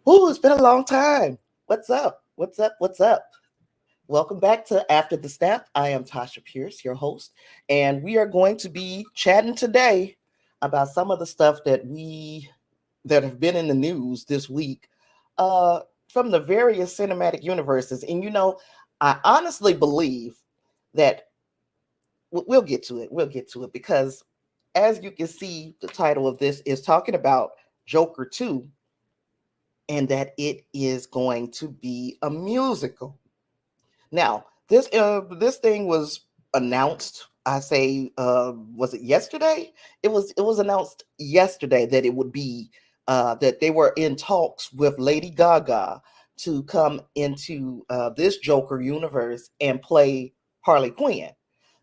Ooh, it's been a long time. What's up? What's up? What's up? Welcome back to After the Snap. I am Tasha Pierce, your host, and we are going to be chatting today about some of the stuff that have been in the news this week from the various cinematic universes. And I honestly believe that we'll get to it. We'll get to it because, as you can see, the title of this is talking about Joker 2 and that it is going to be a musical. Now, this thing was announced. I say, was it yesterday? It was announced yesterday that it would be that they were in talks with Lady Gaga to come into this Joker universe and play Harley Quinn.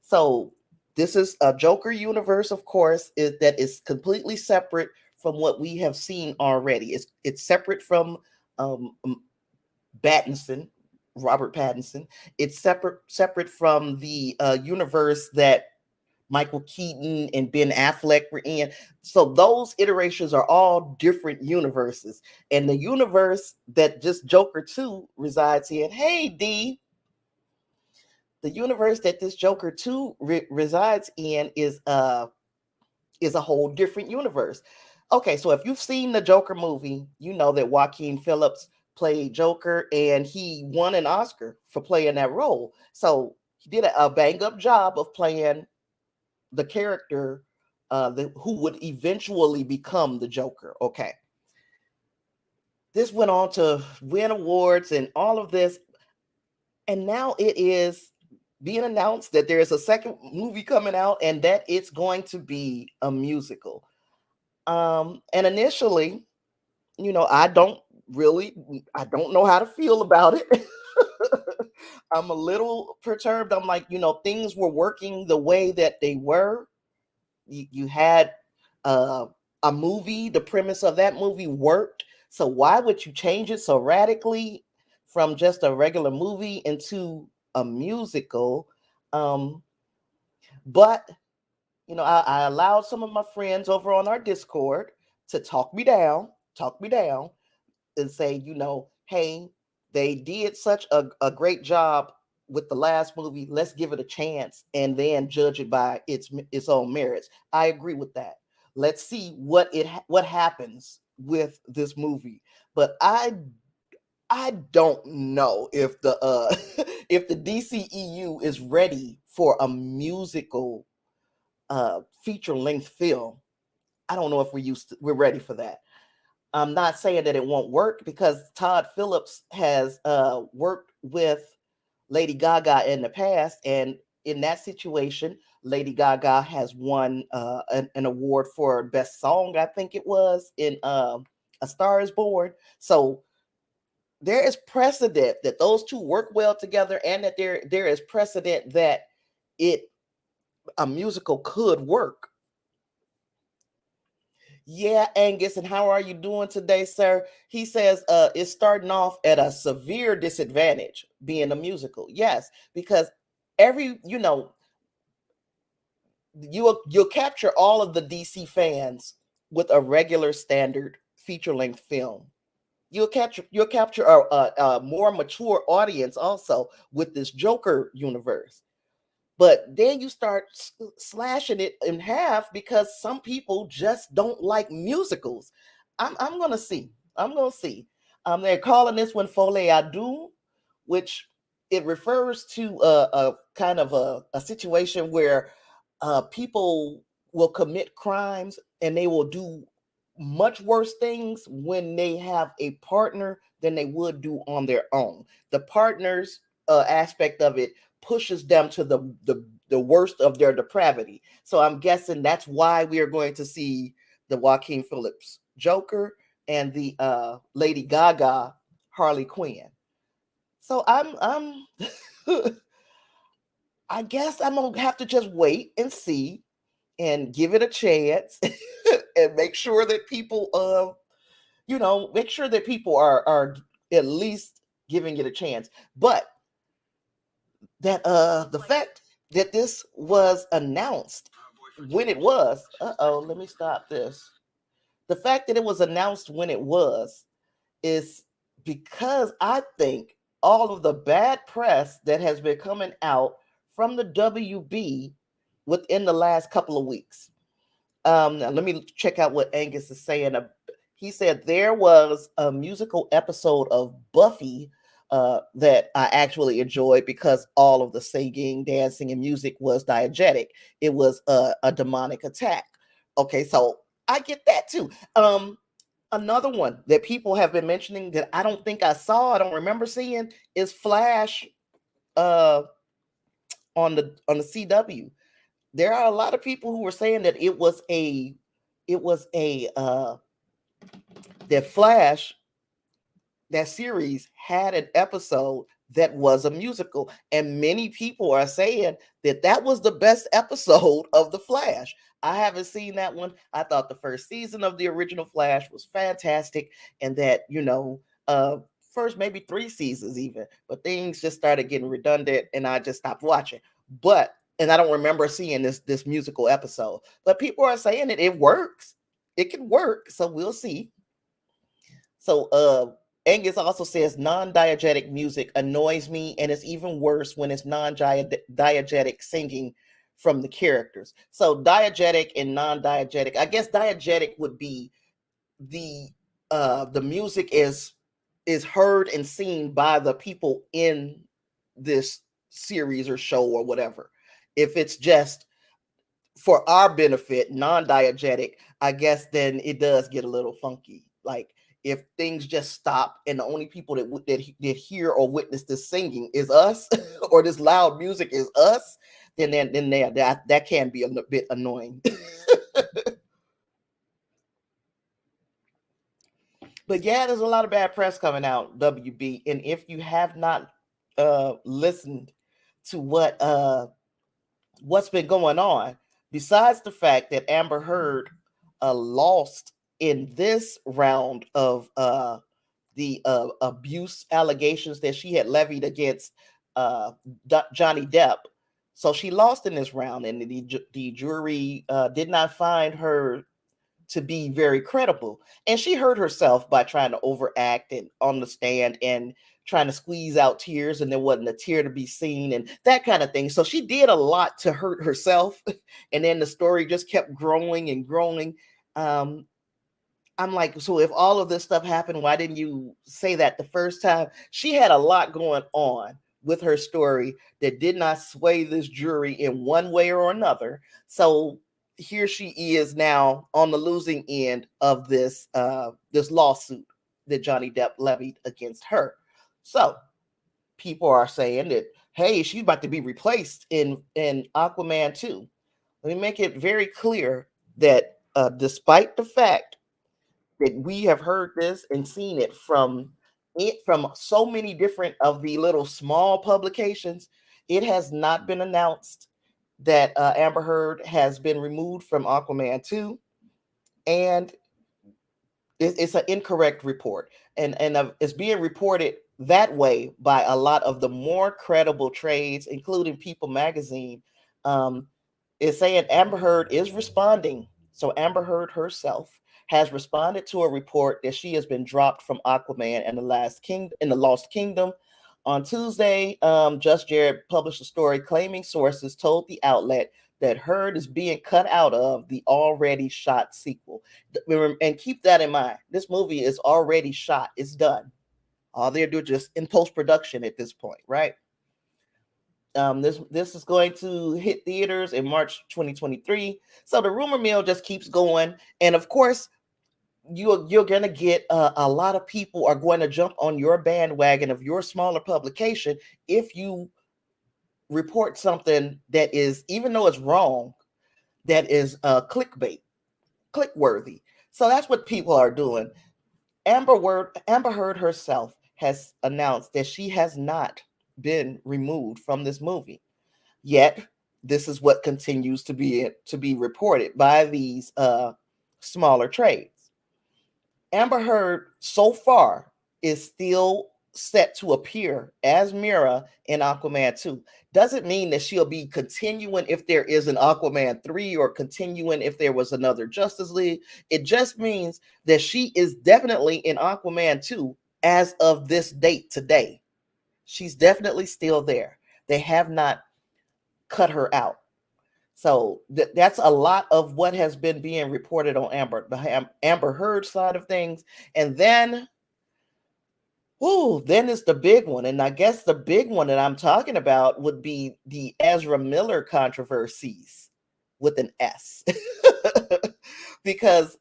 So this is a Joker universe, of course, that is completely separate from what we have seen already. It's separate from um, Pattinson, Robert Pattinson. It's separate from the universe that Michael Keaton and Ben Affleck were in. So those iterations are all different universes. And the universe that just Joker 2 resides in, hey D, the universe that this Joker 2 resides in is a whole different universe. Okay, so if you've seen the Joker movie, you know that Joaquin Phillips played Joker and he won an Oscar for playing that role. So he did a bang up job of playing the character who would eventually become the Joker. Okay. This went on to win awards and all of this. And now it is being announced that there is a second movie coming out and that it's going to be a musical. And initially, I don't know how to feel about it. I'm a little perturbed. I'm like, things were working the way that they were. You had uh, a movie, the premise of that movie worked. So why would you change it so radically from just a regular movie into a musical? Um, but I allowed some of my friends over on our Discord to talk me down, and say, hey, they did such a great job with the last movie. Let's give it a chance and then judge it by its own merits. I agree with that. Let's see what happens with this movie. But I don't know if the if the DCEU is ready for a musical feature length film. I don't know if we're ready for that. I'm not saying that it won't work because Todd Phillips has worked with Lady Gaga in the past, and in that situation, Lady Gaga has won an award for best song. I think it was in A Star Is Born. So there is precedent that those two work well together, and that there is precedent that it a musical could work. Yeah, Angus, and how are you doing today, sir? He says it's starting off at a severe disadvantage being a musical. Yes, because every you'll capture all of the DC fans with a regular standard feature length film. You'll capture a more mature audience also with this Joker universe. But then you start slashing it in half because some people just don't like musicals. I'm gonna see. I'm gonna see. They're calling this one Folie à Deux, which it refers to a kind of a situation where people will commit crimes and they will do much worse things when they have a partner than they would do on their own. The partners aspect of it pushes them to the worst of their depravity. So I'm guessing that's why we are going to see the Joaquin Phillips Joker and the Lady Gaga Harley Quinn. So I'm I guess I'm gonna have to just wait and see and give it a chance and make sure that people make sure that people are at least giving it a chance. But that the fact that this was announced when it was, let me stop this. The fact that it was announced when it was is because I think all of the bad press that has been coming out from the WB within the last couple of weeks. Now let me check out what Angus is saying. He said there was a musical episode of Buffy that I actually enjoyed because all of the singing, dancing, and music was diegetic. It was a demonic attack. Okay, so I get that too. Another one that people have been mentioning that I don't think I saw, I don't remember seeing, is Flash uh, on the CW. There are a lot of people who were saying that it was a that Flash, that series had an episode that was a musical, and many people are saying that that was the best episode of the Flash. I haven't seen that one. I thought the first season of the original Flash was fantastic, and that first maybe 3 seasons even, but things just started getting redundant and I just stopped watching. But and I don't remember seeing this musical episode, but people are saying that it works. It can work, so we'll see. So Angus also says non-diegetic music annoys me, and it's even worse when it's non-diegetic singing from the characters. So diegetic and non-diegetic. I guess diegetic would be the the music is heard and seen by the people in this series or show or whatever. If it's just for our benefit, non-diegetic, I guess then it does get a little funky. Like if things just stop and the only people that hear or witness this singing is us, or this loud music is us, then that can be a bit annoying. But yeah, there's a lot of bad press coming out, WB. And if you have not listened to what's been going on, besides the fact that Amber Heard lost in this round of the abuse allegations that she had levied against Johnny Depp. So she lost in this round, and the jury did not find her to be very credible. And she hurt herself by trying to overact and on the stand and trying to squeeze out tears, and there wasn't a tear to be seen and that kind of thing. So she did a lot to hurt herself. And then the story just kept growing and growing. I'm like, so if all of this stuff happened, why didn't you say that the first time? She had a lot going on with her story that did not sway this jury in one way or another. So here she is now on the losing end of this lawsuit that Johnny Depp levied against her. So people are saying that, hey, she's about to be replaced in Aquaman 2. Let me make it very clear that despite the fact that we have heard this and seen it from so many different of the little small publications, it has not been announced that Amber Heard has been removed from Aquaman 2, and it's an incorrect report, and it's being reported that way by a lot of the more credible trades, including People Magazine. Is saying Amber Heard is responding. So Amber Heard herself has responded to a report that she has been dropped from Aquaman and the Lost Kingdom. On Tuesday, Just Jared published a story claiming sources told the outlet that Heard is being cut out of the already shot sequel. And keep that in mind. This movie is already shot. It's done. All they're doing just in post-production at this point, right? This is going to hit theaters in March 2023. So the rumor mill just keeps going, and of course, you're gonna get a lot of people are going to jump on your bandwagon of your smaller publication if you report something that is, even though it's wrong, that is clickbait, click worthy. So that's what people are doing. Amber Heard herself has announced that she has not been removed from this movie. Yet, this is what continues to be reported by these smaller trades. Amber Heard so far is still set to appear as Mira in Aquaman 2. Doesn't mean that she'll be continuing if there is an Aquaman 3 or continuing if there was another Justice League. It just means that she is definitely in Aquaman 2 as of this date today. She's definitely still there. They have not cut her out. So that's a lot of what has been being reported on the Amber Heard side of things. And then then it's the big one. And I guess the big one that I'm talking about would be the Ezra Miller controversies with an S. Because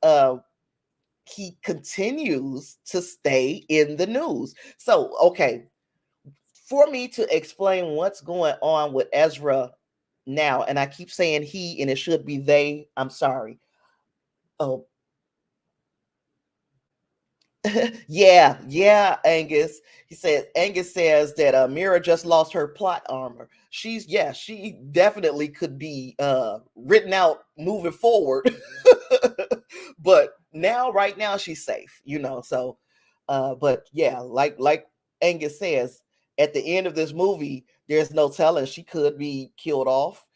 he continues to stay in the news. So, okay, for me to explain what's going on with Ezra now, and I keep saying he and it should be they, I'm sorry. Oh, yeah, Angus. Angus says that Mira just lost her plot armor. She definitely could be written out moving forward. But right now she's safe, So but yeah, like Angus says, at the end of this movie, there's no telling, she could be killed off,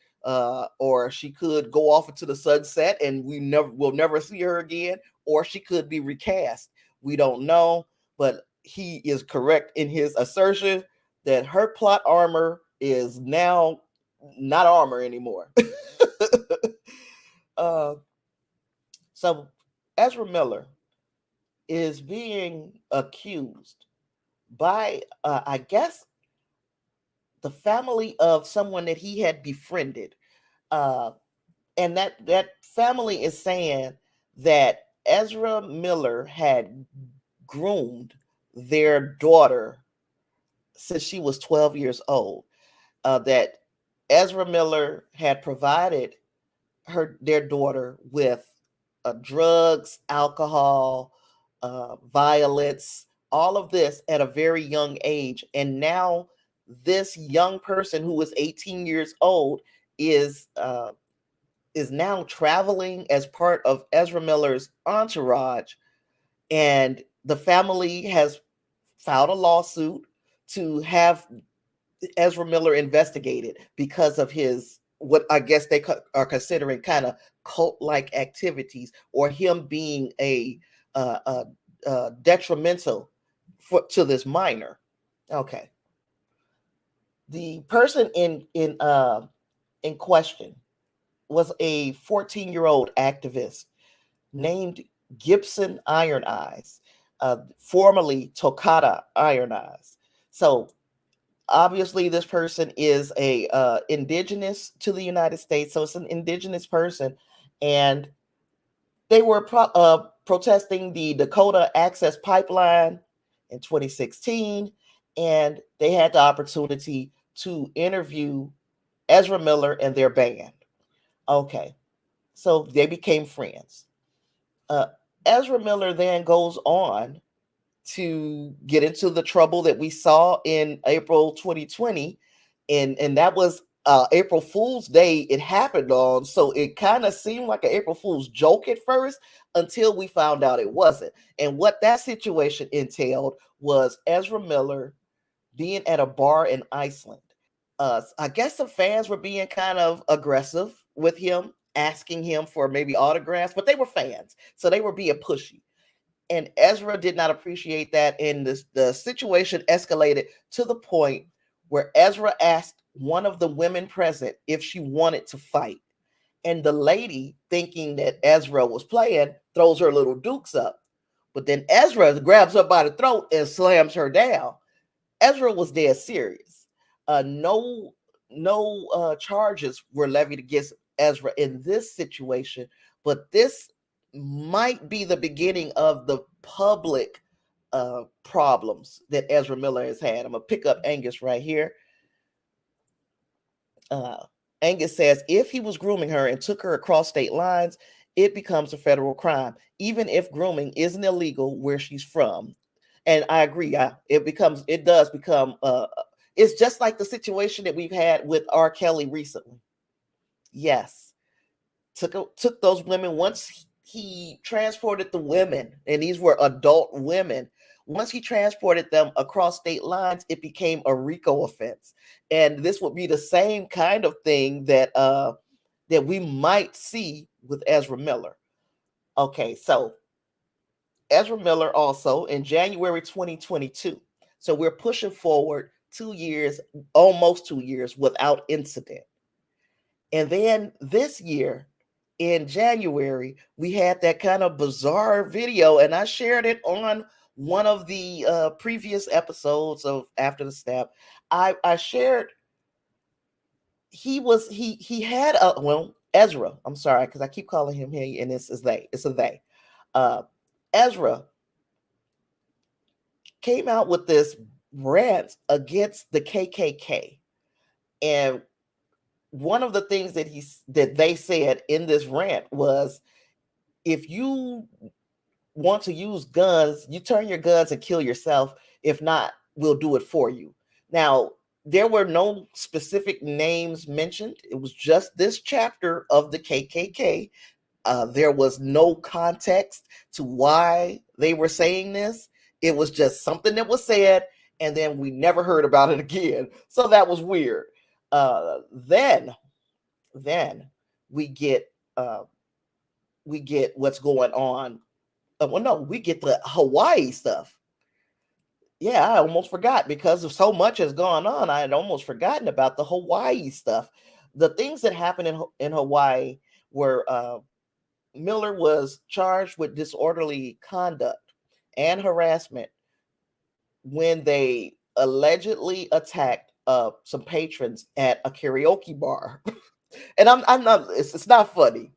or she could go off into the sunset and we'll never see her again, or she could be recast. We don't know, but he is correct in his assertion that her plot armor is now not armor anymore. So Ezra Miller is being accused by, I guess, the family of someone that he had befriended. And that family is saying that Ezra Miller had groomed their daughter since she was 12 years old. That Ezra Miller had provided their daughter with drugs, alcohol, violence, all of this at a very young age. And now this young person who was 18 years old is now traveling as part of Ezra Miller's entourage, and the family has filed a lawsuit to have Ezra Miller investigated because of his, what I guess they are considering kind of cult-like activities, or him being a detrimental to this minor. Okay, the person in question was a 14-year-old activist named Gibson Iron Eyes, formerly Tokata Iron Eyes. So obviously this person is a indigenous to the United States. So it's an indigenous person. And they were protesting the Dakota Access Pipeline in 2016. And they had the opportunity to interview Ezra Miller and their band. Okay, so they became friends. Ezra Miller then goes on to get into the trouble that we saw in April 2020, and that was April Fool's Day it happened on. So it kind of seemed like an April Fool's joke at first until we found out it wasn't. And what that situation entailed was Ezra Miller being at a bar in Iceland. I guess some fans were being kind of aggressive with him, asking him for maybe autographs, but they were fans, so they were being pushy. And Ezra did not appreciate that, and the situation escalated to the point where Ezra asked one of the women present if she wanted to fight. And the lady, thinking that Ezra was playing, throws her little dukes up. But then Ezra grabs her by the throat and slams her down. Ezra was dead serious. No charges were levied against Ezra in this situation, but this might be the beginning of the public problems that Ezra Miller has had. I'm gonna pick up Angus right here. Angus says if he was grooming her and took her across state lines, it becomes a federal crime, even if grooming isn't illegal where she's from. And I agree. It does become. It's just like the situation that we've had with R. Kelly recently. Yes, took those women once he transported the women, and these were adult women. Once he transported them across state lines, it became a RICO offense. And this would be the same kind of thing that we might see with Ezra Miller. Okay, so Ezra Miller also in January 2022. So we're pushing forward 2 years, almost 2 years without incident. And then this year in January, we had that kind of bizarre video, and I shared it on one of the previous episodes of After the Snap. I shared he had a Ezra. I'm sorry because I keep calling him he, and it's they. It's a they. Ezra came out with this rant against the KKK, and one of the things that they said in this rant was, if you want to use guns, you turn your guns and kill yourself. If not, we'll do it for you. Now, there were no specific names mentioned. It was just this chapter of the KKK. There was no context to why they were saying this. It was just something that was said, and then we never heard about it again. So that was weird. Then we get what's going on. We get the Hawaii stuff. Yeah, I almost forgot because of so much has gone on. I had almost forgotten about the Hawaii stuff. The things that happened in Hawaii were Miller was charged with disorderly conduct and harassment when they allegedly attacked some patrons at a karaoke bar. And I'm not. It's not funny.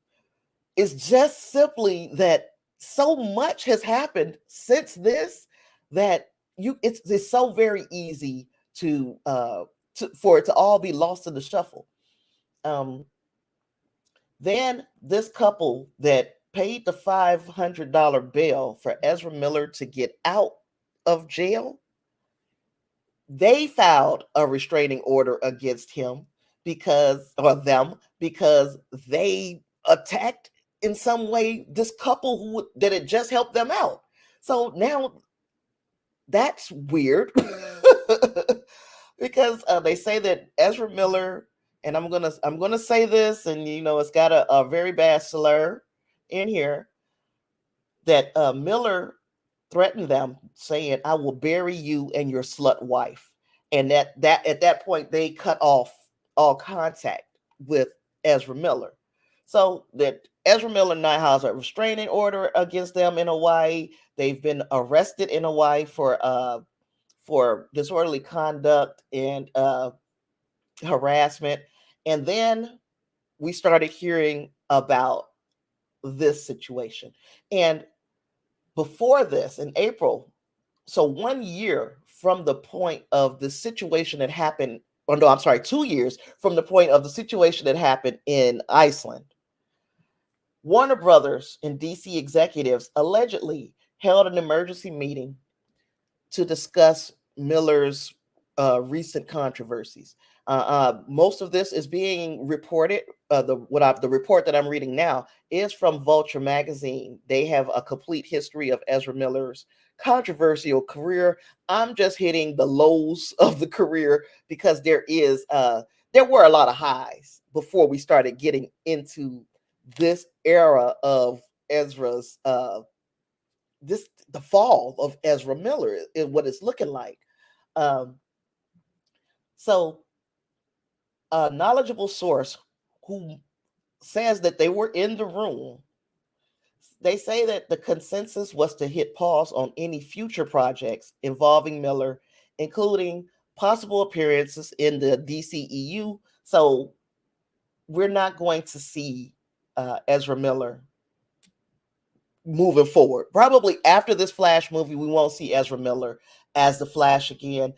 It's just simply that so much has happened since this that it's so very easy for it to all be lost in the shuffle. Then this couple that paid the $500 bail for Ezra Miller to get out of jail, they filed a restraining order against him because they attacked in some way this couple that had just helped them out. So now that's weird because they say that Ezra Miller, and I'm gonna say this, and it's got a very bad slur in here, that Miller threatened them, saying, "I will bury you and your slut wife," and that at that point they cut off all contact with Ezra Miller. So that Ezra Miller now has a restraining order against them in Hawaii. They've been arrested in Hawaii for disorderly conduct and harassment. And then we started hearing about this situation. And before this, in April, so 1 year from the point of the situation that happened, or no, I'm sorry, 2 years from the point of the situation that happened in Iceland, Warner Brothers and DC executives allegedly held an emergency meeting to discuss Miller's recent controversies. Most of this is being reported. The report that I'm reading now is from Vulture magazine. They have a complete history of Ezra Miller's controversial career. I'm just hitting the lows of the career because there were a lot of highs before we started getting into this era of Ezra's the fall of Ezra Miller is what it's looking like. So a knowledgeable source who says that they were in the room, they say that the consensus was to hit pause on any future projects involving Miller, including possible appearances in the DCEU. So we're not going to see Ezra Miller moving forward. Probably after this Flash movie, we won't see Ezra Miller as the Flash again.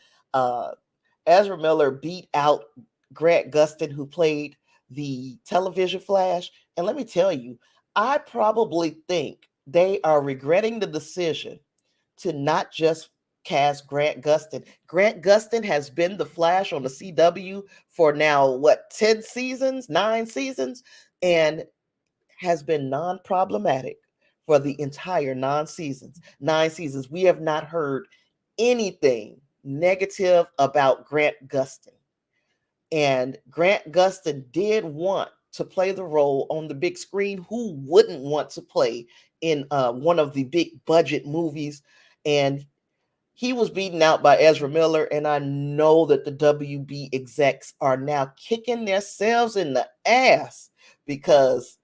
Ezra Miller beat out Grant Gustin, who played the television Flash. And let me tell you, I probably think they are regretting the decision to not just cast Grant Gustin. Grant Gustin has been the Flash on the CW for now, 9 seasons, and has been non-problematic for the entire 9 seasons. We have not heard anything negative about Grant Gustin. And Grant Gustin did want to play the role on the big screen. Who wouldn't want to play in one of the big budget movies? And he was beaten out by Ezra Miller. And I know that the WB execs are now kicking themselves in the ass because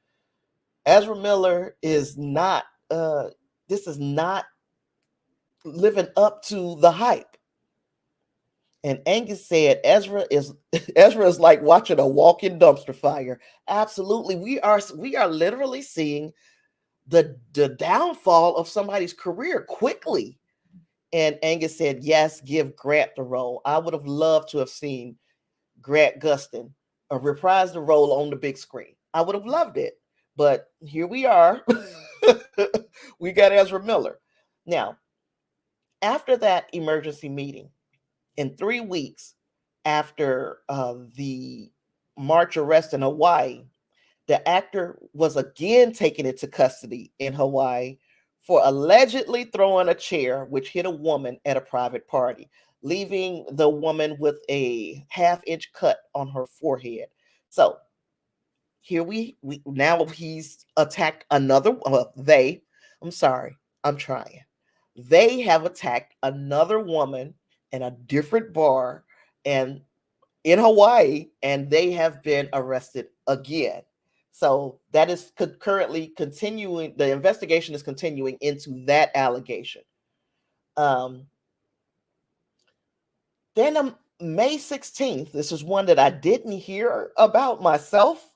Ezra Miller is not, this is not living up to the hype. And Angus said Ezra is Ezra is like watching a walking dumpster fire. Absolutely. We are literally seeing the downfall of somebody's career quickly. And Angus said, yes, give Grant the role. I would have loved to have seen Grant Gustin reprise the role on the big screen. I would have loved it. But here we are. We got Ezra Miller. Now, after that emergency meeting, in 3 weeks after the March arrest in Hawaii, the actor was again taken into custody in Hawaii for allegedly throwing a chair which hit a woman at a private party, leaving the woman with a half-inch cut on her forehead. So here we now he's attacked another. They have attacked another woman in a different bar and in Hawaii, and they have been arrested again. So that is currently continuing. The investigation is continuing into that allegation. Then May 16th, this is one that I didn't hear about myself,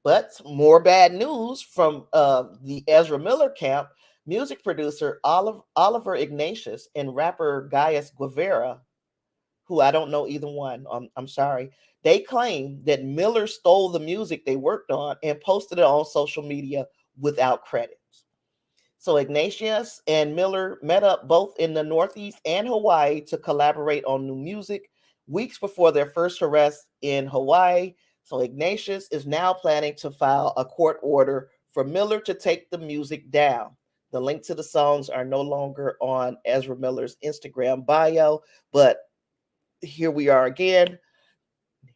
but more bad news from the Ezra Miller camp. Music producer Oliver Ignatius and rapper Gaius Guevara, who I don't know either one, I'm sorry, they claim that Miller stole the music they worked on and posted it on social media without credits. So Ignatius and Miller met up both in the Northeast and Hawaii to collaborate on new music weeks before their first arrest in Hawaii. So Ignatius is now planning to file a court order for Miller to take the music down. The link to the songs are no longer on Ezra Miller's Instagram bio, but here we are again.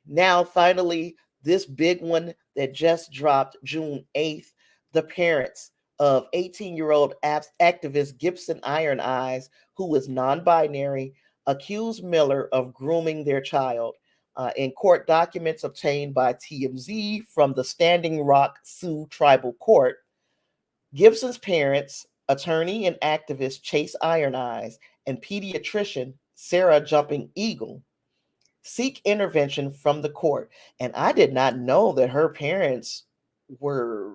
Now, finally, this big one that just dropped June 8th, the parents of 18-year-old activist Gibson Iron Eyes, who is non-binary, accused Miller of grooming their child. In court documents obtained by TMZ from the Standing Rock Sioux Tribal Court, Gibson's parents, attorney and activist Chase Iron Eyes, and pediatrician Sarah Jumping Eagle, seek intervention from the court. And I did not know that her parents were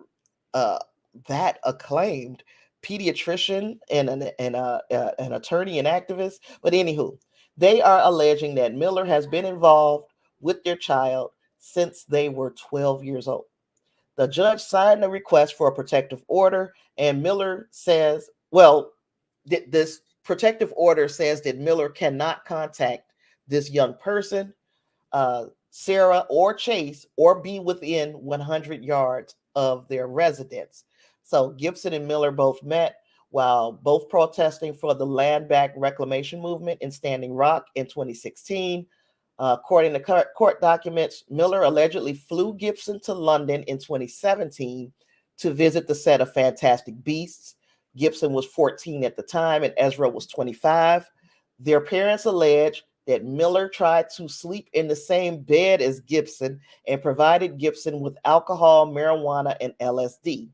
that acclaimed pediatrician and an attorney and activist. But anywho, they are alleging that Miller has been involved with their child since they were 12 years old. The judge signed a request for a protective order, and Miller says, this protective order says that Miller cannot contact this young person, Sarah or Chase, or be within 100 yards of their residence. So Gibson and Miller both met while both protesting for the land back reclamation movement in Standing Rock in 2016. According to court documents, Miller allegedly flew Gibson to London in 2017 to visit the set of Fantastic Beasts. Gibson was 14 at the time and Ezra was 25. Their parents allege that Miller tried to sleep in the same bed as Gibson and provided Gibson with alcohol, marijuana, and LSD.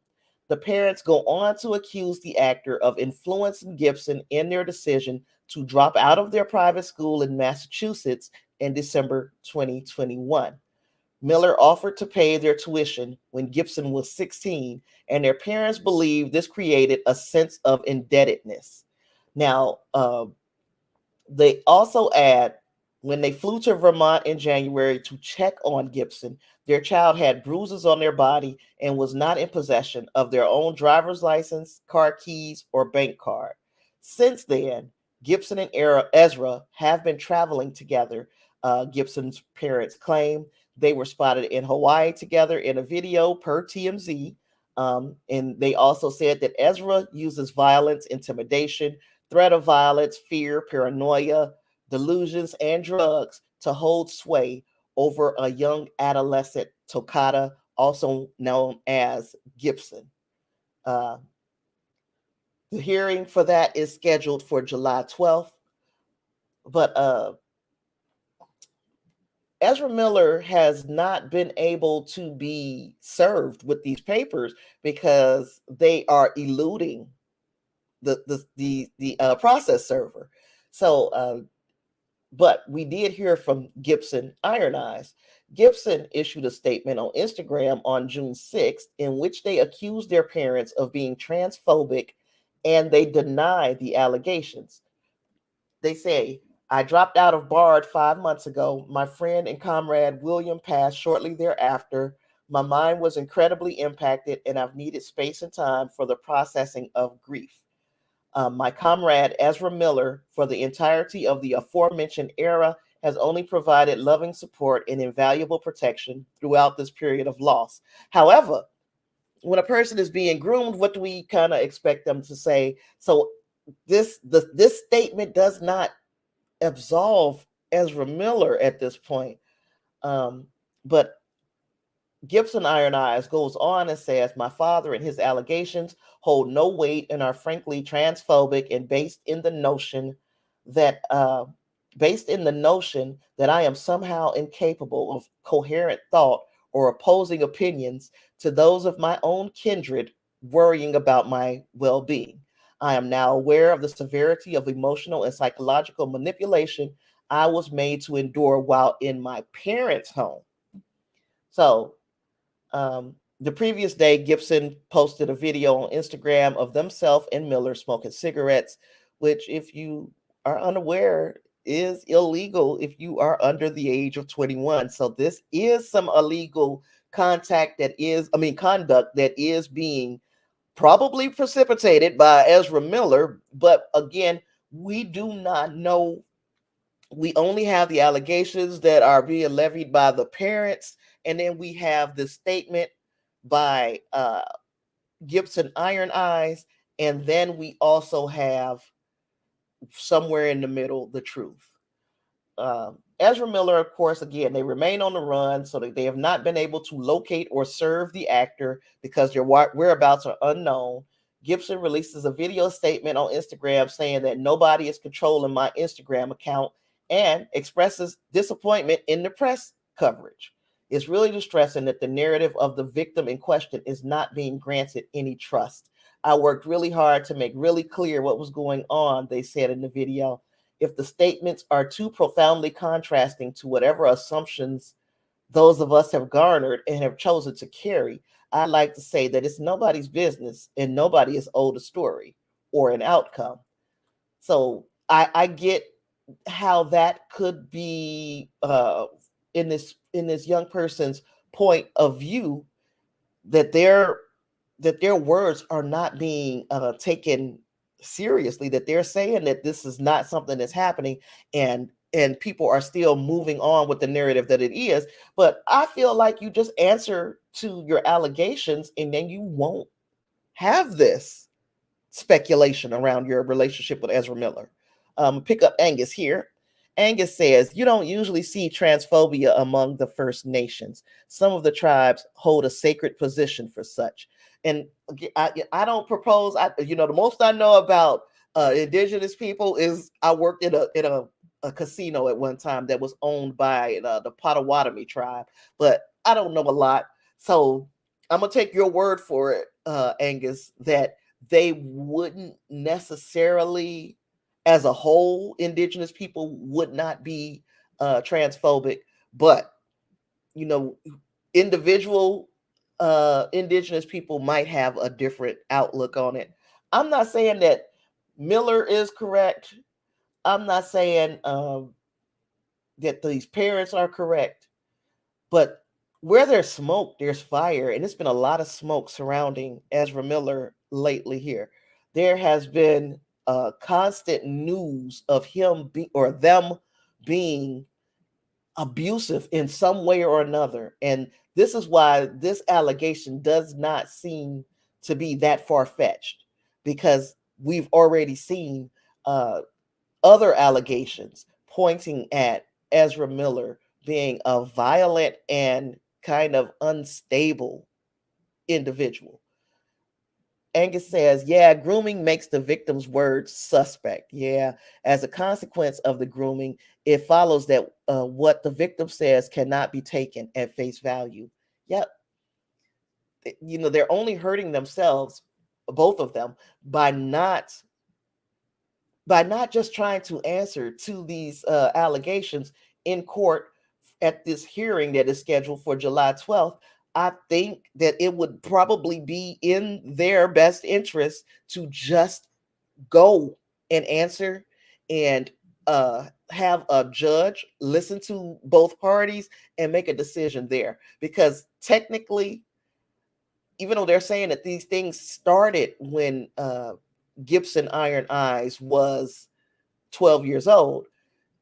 The parents go on to accuse the actor of influencing Gibson in their decision to drop out of their private school in Massachusetts in December 2021. Miller offered to pay their tuition when Gibson was 16, and their parents believe this created a sense of indebtedness. Now, they also add, when they flew to Vermont in January to check on Gibson, their child had bruises on their body and was not in possession of their own driver's license, car keys, or bank card. Since then, Gibson and Ezra have been traveling together. Gibson's parents claim they were spotted in Hawaii together in a video per TMZ. And they also said that Ezra uses violence, intimidation, threat of violence, fear, paranoia, delusions, and drugs to hold sway over a young adolescent, Tokata, also known as Gibson. Uh, the hearing for that is scheduled for July 12th. But Ezra Miller has not been able to be served with these papers because they are eluding the process server. So, but we did hear from Gibson Iron Eyes. Gibson issued a statement on Instagram on June 6th in which they accused their parents of being transphobic and they deny the allegations. They say, I dropped out of Bard 5 months ago. My friend and comrade William passed shortly thereafter. My mind was incredibly impacted, and I've needed space and time for the processing of grief. My comrade Ezra Miller, for the entirety of the aforementioned era, has only provided loving support and invaluable protection throughout this period of loss. However, when a person is being groomed, what do we kind of expect them to say? So this statement does not absolve Ezra Miller at this point. But Gibson Iron Eyes goes on and says, my father and his allegations hold no weight and are frankly transphobic and that based in the notion that I am somehow incapable of coherent thought or opposing opinions to those of my own kindred, worrying about my well-being. I am now aware of the severity of emotional and psychological manipulation I was made to endure while in my parents' home. So the previous day, Gibson posted a video on Instagram of themselves and Miller smoking cigarettes, which, if you are unaware, is illegal if you are under the age of 21. So this is some illegal conduct that is being probably precipitated by Ezra Miller. But again, we do not know. We only have the allegations that are being levied by the parents, and then we have the statement by Gibson Iron Eyes, and then we also have somewhere in the middle the truth. Ezra Miller, of course, again, they remain on the run, so that they have not been able to locate or serve the actor because their whereabouts are unknown. Gibson releases a video statement on Instagram saying that nobody is controlling my Instagram account and expresses disappointment in the press coverage. It's really distressing that the narrative of the victim in question is not being granted any trust. I worked really hard to make really clear what was going on, they said in the video. If the statements are too profoundly contrasting to whatever assumptions those of us have garnered and have chosen to carry, I'd like to say that it's nobody's business and nobody is owed a story or an outcome. So I get how that could be in this young person's point of view, that their words are not being taken seriously, that they're saying that this is not something that's happening, and people are still moving on with the narrative that it is. But I feel like you just answer to your allegations and then you won't have this speculation around your relationship with Ezra Miller. Pick up Angus here. Angus says, you don't usually see transphobia among the First Nations. Some of the tribes hold a sacred position for such. And I don't propose, the most I know about indigenous people is I worked in a casino at one time that was owned by the Potawatomi tribe, but I don't know a lot. So I'm going to take your word for it, Angus, that they wouldn't necessarily, as a whole, indigenous people would not be transphobic, but individual indigenous people might have a different outlook on it. I'm not saying that Miller is correct. I'm not saying that these parents are correct, but where there's smoke, there's fire, and it's been a lot of smoke surrounding Ezra Miller lately here. There has been constant news of him them being abusive in some way or another, and This is why this allegation does not seem to be that far fetched, because we've already seen uh, other allegations pointing at Ezra Miller being a violent and kind of unstable individual. Angus says, yeah, grooming makes the victim's words suspect. Yeah, as a consequence of the grooming, it follows that what the victim says cannot be taken at face value. Yep. They're only hurting themselves, both of them, by not just trying to answer to these allegations in court at this hearing that is scheduled for July 12th. I think that it would probably be in their best interest to just go and answer, and have a judge listen to both parties and make a decision there. Because technically, even though they're saying that these things started when Gibson Iron Eyes was 12 years old,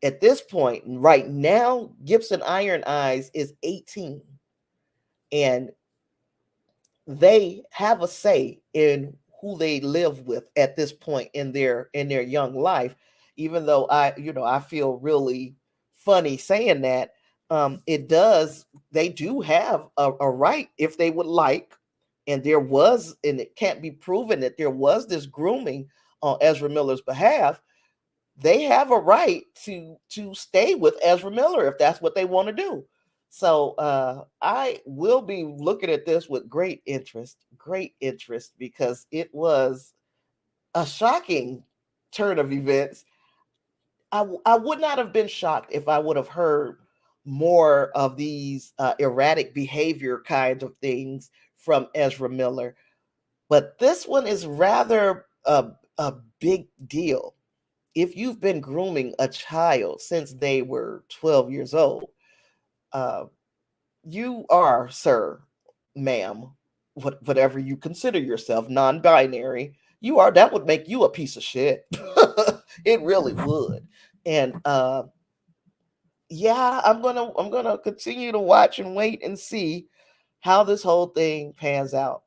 at this point, right now, Gibson Iron Eyes is 18. And they have a say in who they live with at this point in their young life. Even though I feel really funny saying that, they do have a right, if they would like. And it can't be proven that there was this grooming on Ezra Miller's behalf. They have a right to stay with Ezra Miller if that's what they want to do. So I will be looking at this with great interest, because it was a shocking turn of events. I would not have been shocked if I would have heard more of these erratic behavior kind of things from Ezra Miller. But this one is rather a big deal. If you've been grooming a child since they were 12 years old, uh, you are, sir, ma'am, whatever you consider yourself, non-binary, that would make you a piece of shit. It really would. And yeah, I'm gonna continue to watch and wait and see how this whole thing pans out.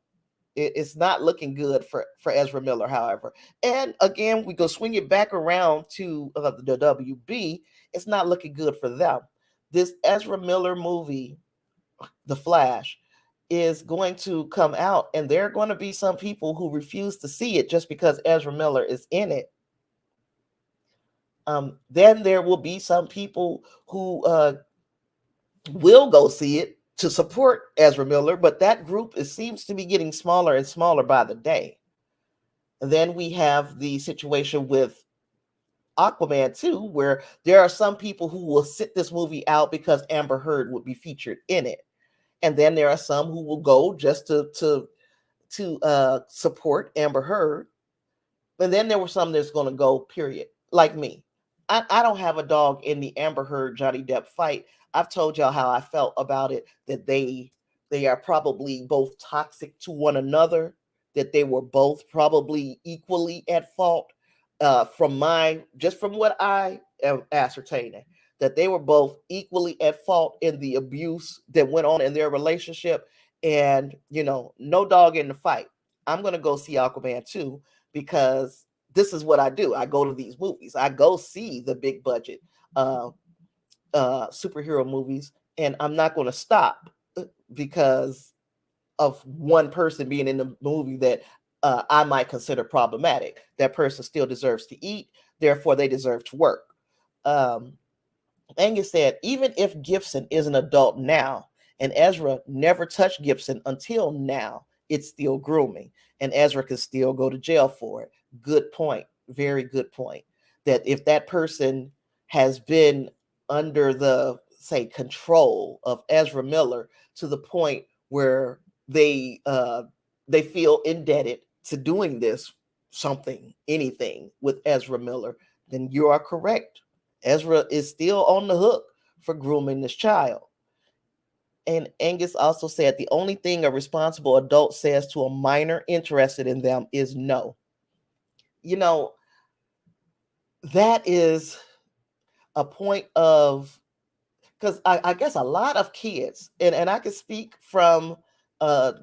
It's not looking good for Ezra Miller, however. And again, we go swing it back around to the WB. It's not looking good for them. This Ezra Miller movie, The Flash, is going to come out, and there are going to be some people who refuse to see it just because Ezra Miller is in it. Then there will be some people who will go see it to support Ezra Miller, but that group seems to be getting smaller and smaller by the day. And then we have the situation with Aquaman 2, where there are some people who will sit this movie out because Amber Heard would be featured in it. And then there are some who will go just to support Amber Heard. And then there were some that's going to go, period, like me. I don't have a dog in the Amber Heard Johnny Depp fight. I've told y'all how I felt about it, that they are probably both toxic to one another, that they were both probably equally at fault. From what I am ascertaining, that they were both equally at fault in the abuse that went on in their relationship. And no dog in the fight. I'm gonna go see Aquaman 2, because this is what I do. I go to these movies. I go see the big budget superhero movies, and I'm not going to stop because of one person being in the movie that I might consider problematic. That person still deserves to eat, therefore they deserve to work. Angus said, even if Gibson is an adult now, and Ezra never touched Gibson until now, it's still grooming, and Ezra can still go to jail for it. Good point. Very good point. That if that person has been under the, say, control of Ezra Miller to the point where they feel indebted to doing anything with Ezra Miller, then you are correct. Ezra is still on the hook for grooming this child. And Angus also said the only thing a responsible adult says to a minor interested in them is no. That is a point of because I guess a lot of kids, and I can speak from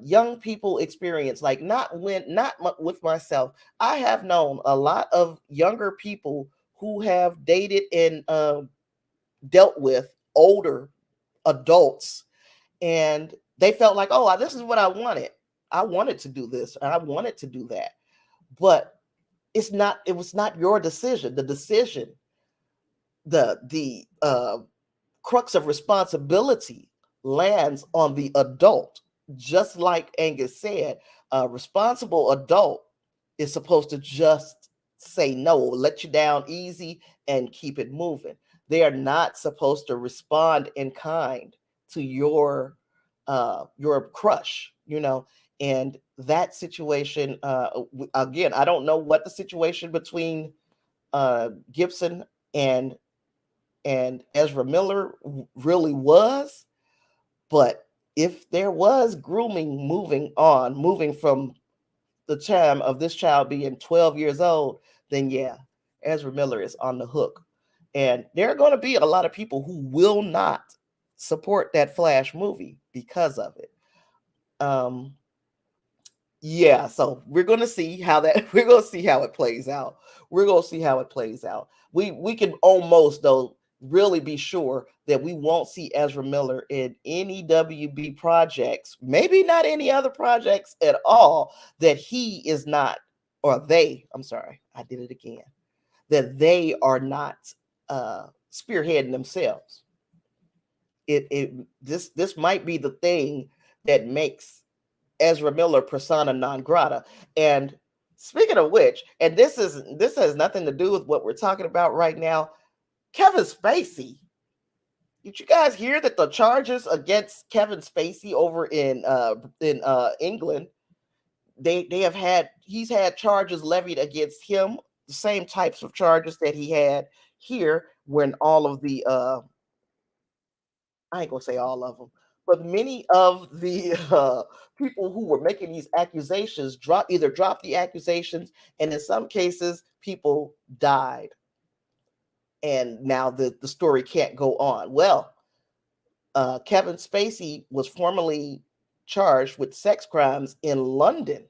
young people experience, like with myself. I have known a lot of younger people who have dated and dealt with older adults, and they felt like, oh, this is what I wanted. I wanted to do this and I wanted to do that. But it was not your decision. The decision, the crux of responsibility lands on the adult. Just like Angus said, a responsible adult is supposed to just say no, let you down easy, and keep it moving. They are not supposed to respond in kind to your crush, and that situation. Again, I don't know what the situation between Gibson and Ezra Miller really was, but if there was grooming moving from the time of this child being 12 years old, then yeah, Ezra Miller is on the hook. And there are going to be a lot of people who will not support that Flash movie because of it. Yeah, so we're going to see how that we're going to see how it plays out. We're going to see how it plays out. We can almost though really be sure that we won't see Ezra Miller in any WB projects, maybe not any other projects at all, that he is not, or they, I'm sorry, I did it again, that they are not spearheading themselves. This might be the thing that makes Ezra Miller persona non grata. And speaking of which, and this has nothing to do with what we're talking about right now, Kevin Spacey. Did you guys hear that the charges against Kevin Spacey over in England, he's had charges levied against him, the same types of charges that he had here when all of the I ain't gonna say all of them, but many of the people who were making these accusations dropped the accusations, and in some cases, people died. And now the story can't go on. Well, Kevin Spacey was formerly charged with sex crimes in London.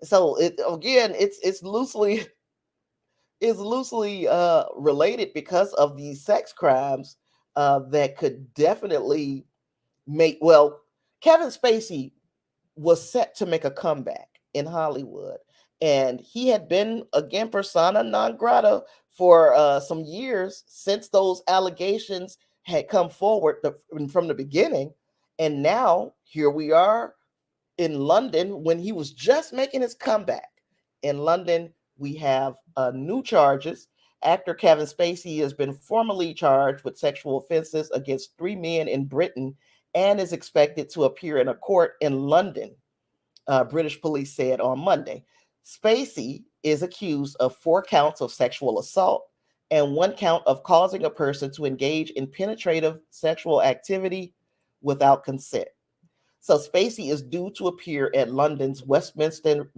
So it's loosely related because of these sex crimes that could definitely Kevin Spacey was set to make a comeback in Hollywood, and he had been again persona non grata for some years since those allegations had come forward from the beginning. And now here we are in London when he was just making his comeback. In London, we have new charges. Actor Kevin Spacey has been formally charged with sexual offenses against 3 men in Britain and is expected to appear in a court in London, British police said on Monday. Spacey is accused of 4 counts of sexual assault and 1 count of causing a person to engage in penetrative sexual activity without consent. So Spacey is due to appear at London's Westminster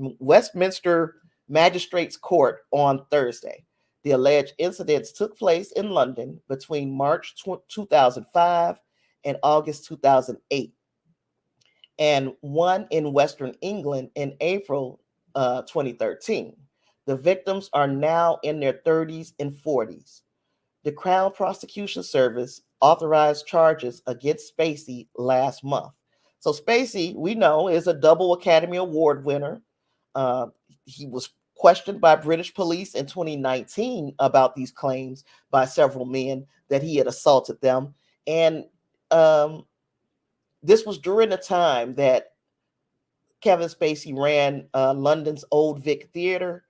Magistrates Court on Thursday. The alleged incidents took place in London between March 2005 and August 2008, and one in Western England in April 2013. The victims are now in their 30s and 40s. The Crown Prosecution Service authorized charges against Spacey last month. So Spacey, we know, is a double Academy Award winner. He was questioned by British police in 2019 about these claims by several men that he had assaulted them. And this was during the time that Kevin Spacey ran London's Old Vic Theatre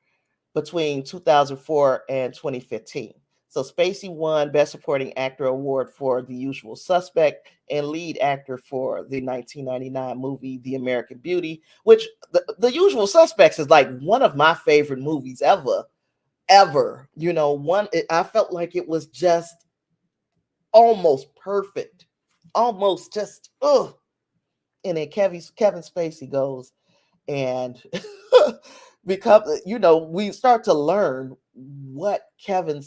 between 2004 and 2015. So Spacey won Best Supporting Actor Award for The Usual Suspect and lead actor for the 1999 movie The American Beauty, which the Usual Suspects is like one of my favorite movies ever. I felt like it was just almost perfect, almost just And then Kevin Spacey goes and because we start to learn what Kevin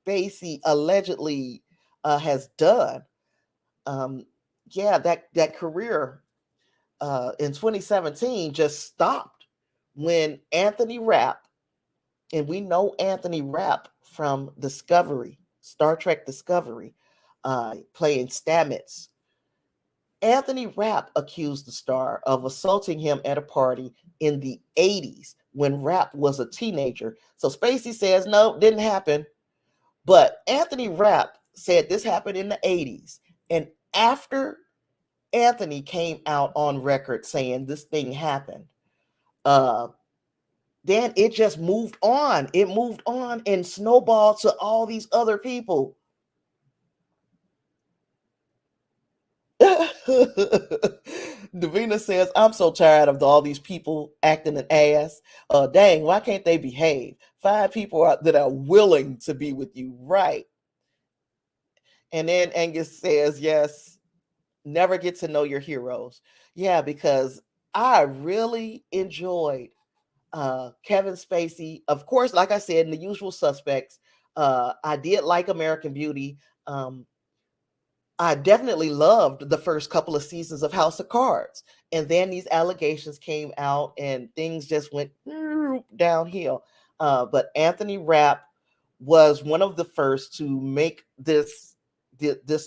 Spacey allegedly has done. Um, yeah, that career in 2017 just stopped when Anthony Rapp, and we know Anthony Rapp from Discovery, Star Trek Discovery, playing Stamets. Anthony Rapp accused the star of assaulting him at a party in the 80s when Rapp was a teenager. So Spacey says, no, didn't happen. But Anthony Rapp said this happened in the 80s. And after Anthony came out on record saying this thing happened, uh, then it just moved on. It moved on and snowballed to all these other people. Davina says, I'm so tired of all these people acting an ass. Dang, why can't they behave? Find people that are willing to be with you, right? And then Angus says, yes, never get to know your heroes. Yeah, because I really enjoyed Kevin Spacey. Of course, like I said, in The Usual Suspects, I did like American Beauty. I definitely loved the first couple of seasons of House of Cards. And then these allegations came out and things just went downhill. But Anthony Rapp was one of the first to make this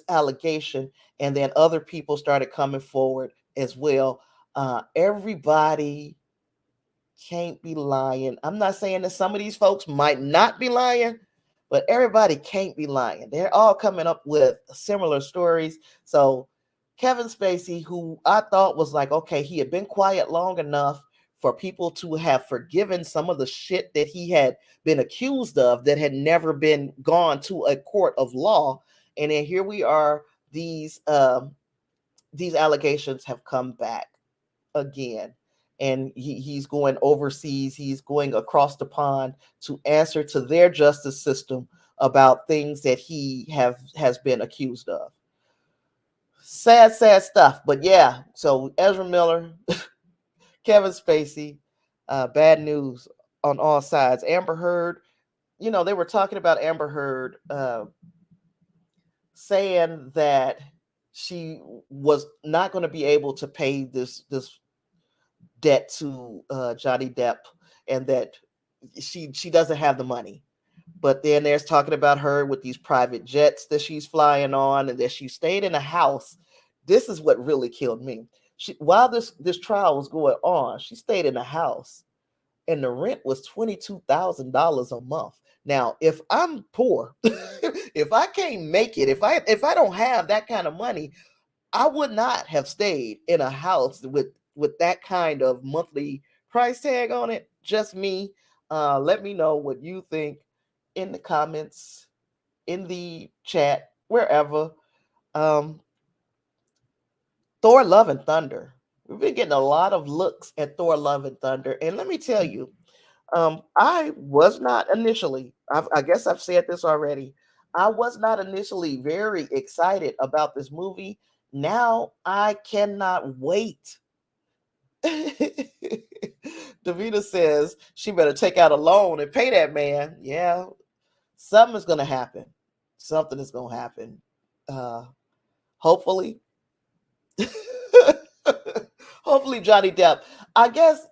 allegation, and then other people started coming forward as well. Everybody can't be lying. I'm not saying that some of these folks might not be lying, but everybody can't be lying. They're all coming up with similar stories. So Kevin Spacey, who I thought was like, okay, he had been quiet long enough for people to have forgiven some of the shit that he had been accused of that had never been gone to a court of law. And then here we are, these allegations have come back again. And he's going overseas. He's going across the pond to answer to their justice system about things that he has been accused of. Sad stuff. But yeah, so Ezra Miller, Kevin Spacey, bad news on all sides. Amber Heard, they were talking about Amber Heard saying that she was not going to be able to pay this debt to Johnny Depp, and that she doesn't have the money. But then there's talking about her with these private jets that she's flying on, and that she stayed in a house. This is what really killed me. While this trial was going on, she stayed in a house, and the rent was $22,000 a month. Now, if I'm poor, if I can't make it, if I don't have that kind of money, I would not have stayed in a house with that kind of monthly price tag on it. Just me. Let me know what you think in the comments, in the chat, wherever. Thor: Love and Thunder. We've been getting a lot of looks at Thor: Love and Thunder, and let me tell you, I was not initially. I guess I've said this already. I was not initially very excited about this movie. Now I cannot wait. Davina says she better take out a loan and pay that man. Yeah, something is going to happen. Something is going to happen. Hopefully. Hopefully Johnny Depp. I guess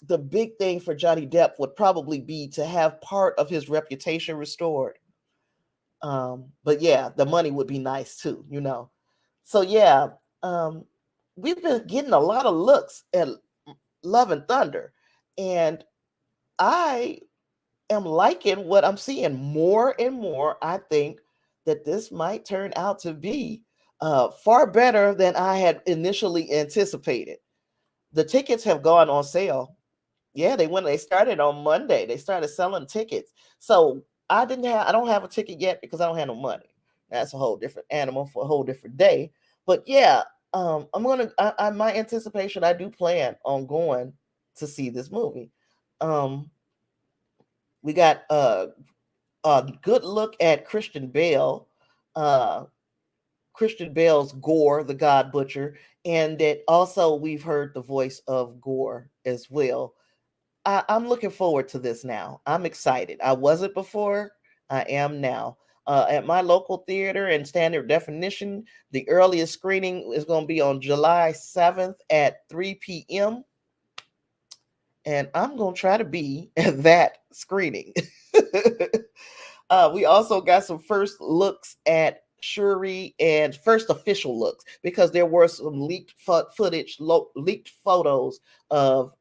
the big thing for Johnny Depp would probably be to have part of his reputation restored. But yeah, the money would be nice too, So yeah, we've been getting a lot of looks at Love and Thunder, and I am liking what I'm seeing more and more. I think that this might turn out to be far better than I had initially anticipated. The tickets have gone on sale. Yeah, they started on Monday. They started selling tickets. So I don't have a ticket yet because I don't have no money. That's a whole different animal for a whole different day. But yeah, my anticipation, I do plan on going to see this movie. We got a good look at Christian Bale, Christian Bale's Gore, the God Butcher, and that also we've heard the voice of Gore as well. I'm looking forward to this now. I'm excited. I wasn't before. I am now. at my local theater and standard definition. The earliest screening is going to be on July 7th at 3 p.m. And I'm going to try to be at that screening. We also got some first looks at Shuri and first official looks because there were some leaked footage, leaked photos of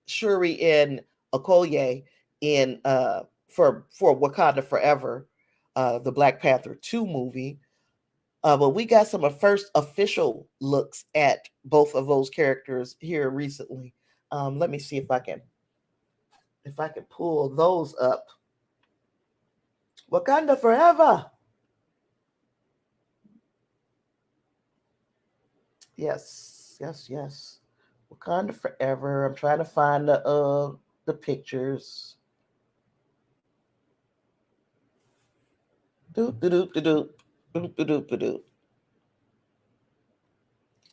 Shuri and Okoye in for Wakanda Forever, the Black Panther 2 movie. But we got some first official looks at both of those characters here recently. Let me see if I can pull those up. Wakanda Forever. Yes. Wakanda Forever. I'm trying to find the pictures. Doop doop doop doop doop doop.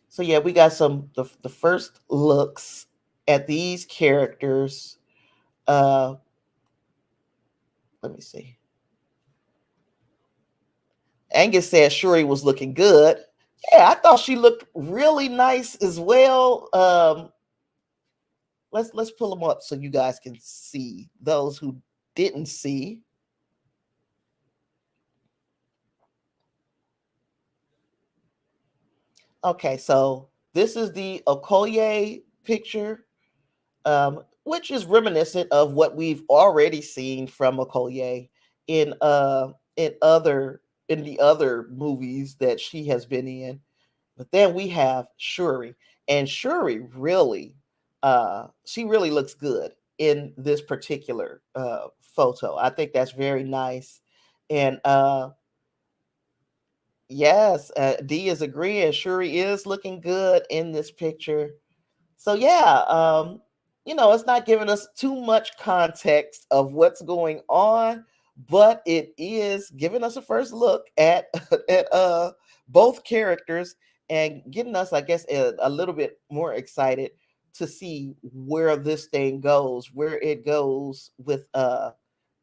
So yeah, we got the first looks at these characters. Let me see. Angus said Shuri was looking good. Yeah, I thought she looked really nice as well. Let's pull them up so you guys can see those who didn't see. Okay, so this is the Okoye picture, which is reminiscent of what we've already seen from Okoye in the other movies that she has been in. But then we have Shuri, and Shuri really, she really looks good in this particular photo. I think that's very nice, and yes, D is agreeing. Shuri is looking good in this picture. So yeah, it's not giving us too much context of what's going on, but it is giving us a first look at at both characters and getting us, I guess, a little bit more excited to see where this thing goes, where it goes with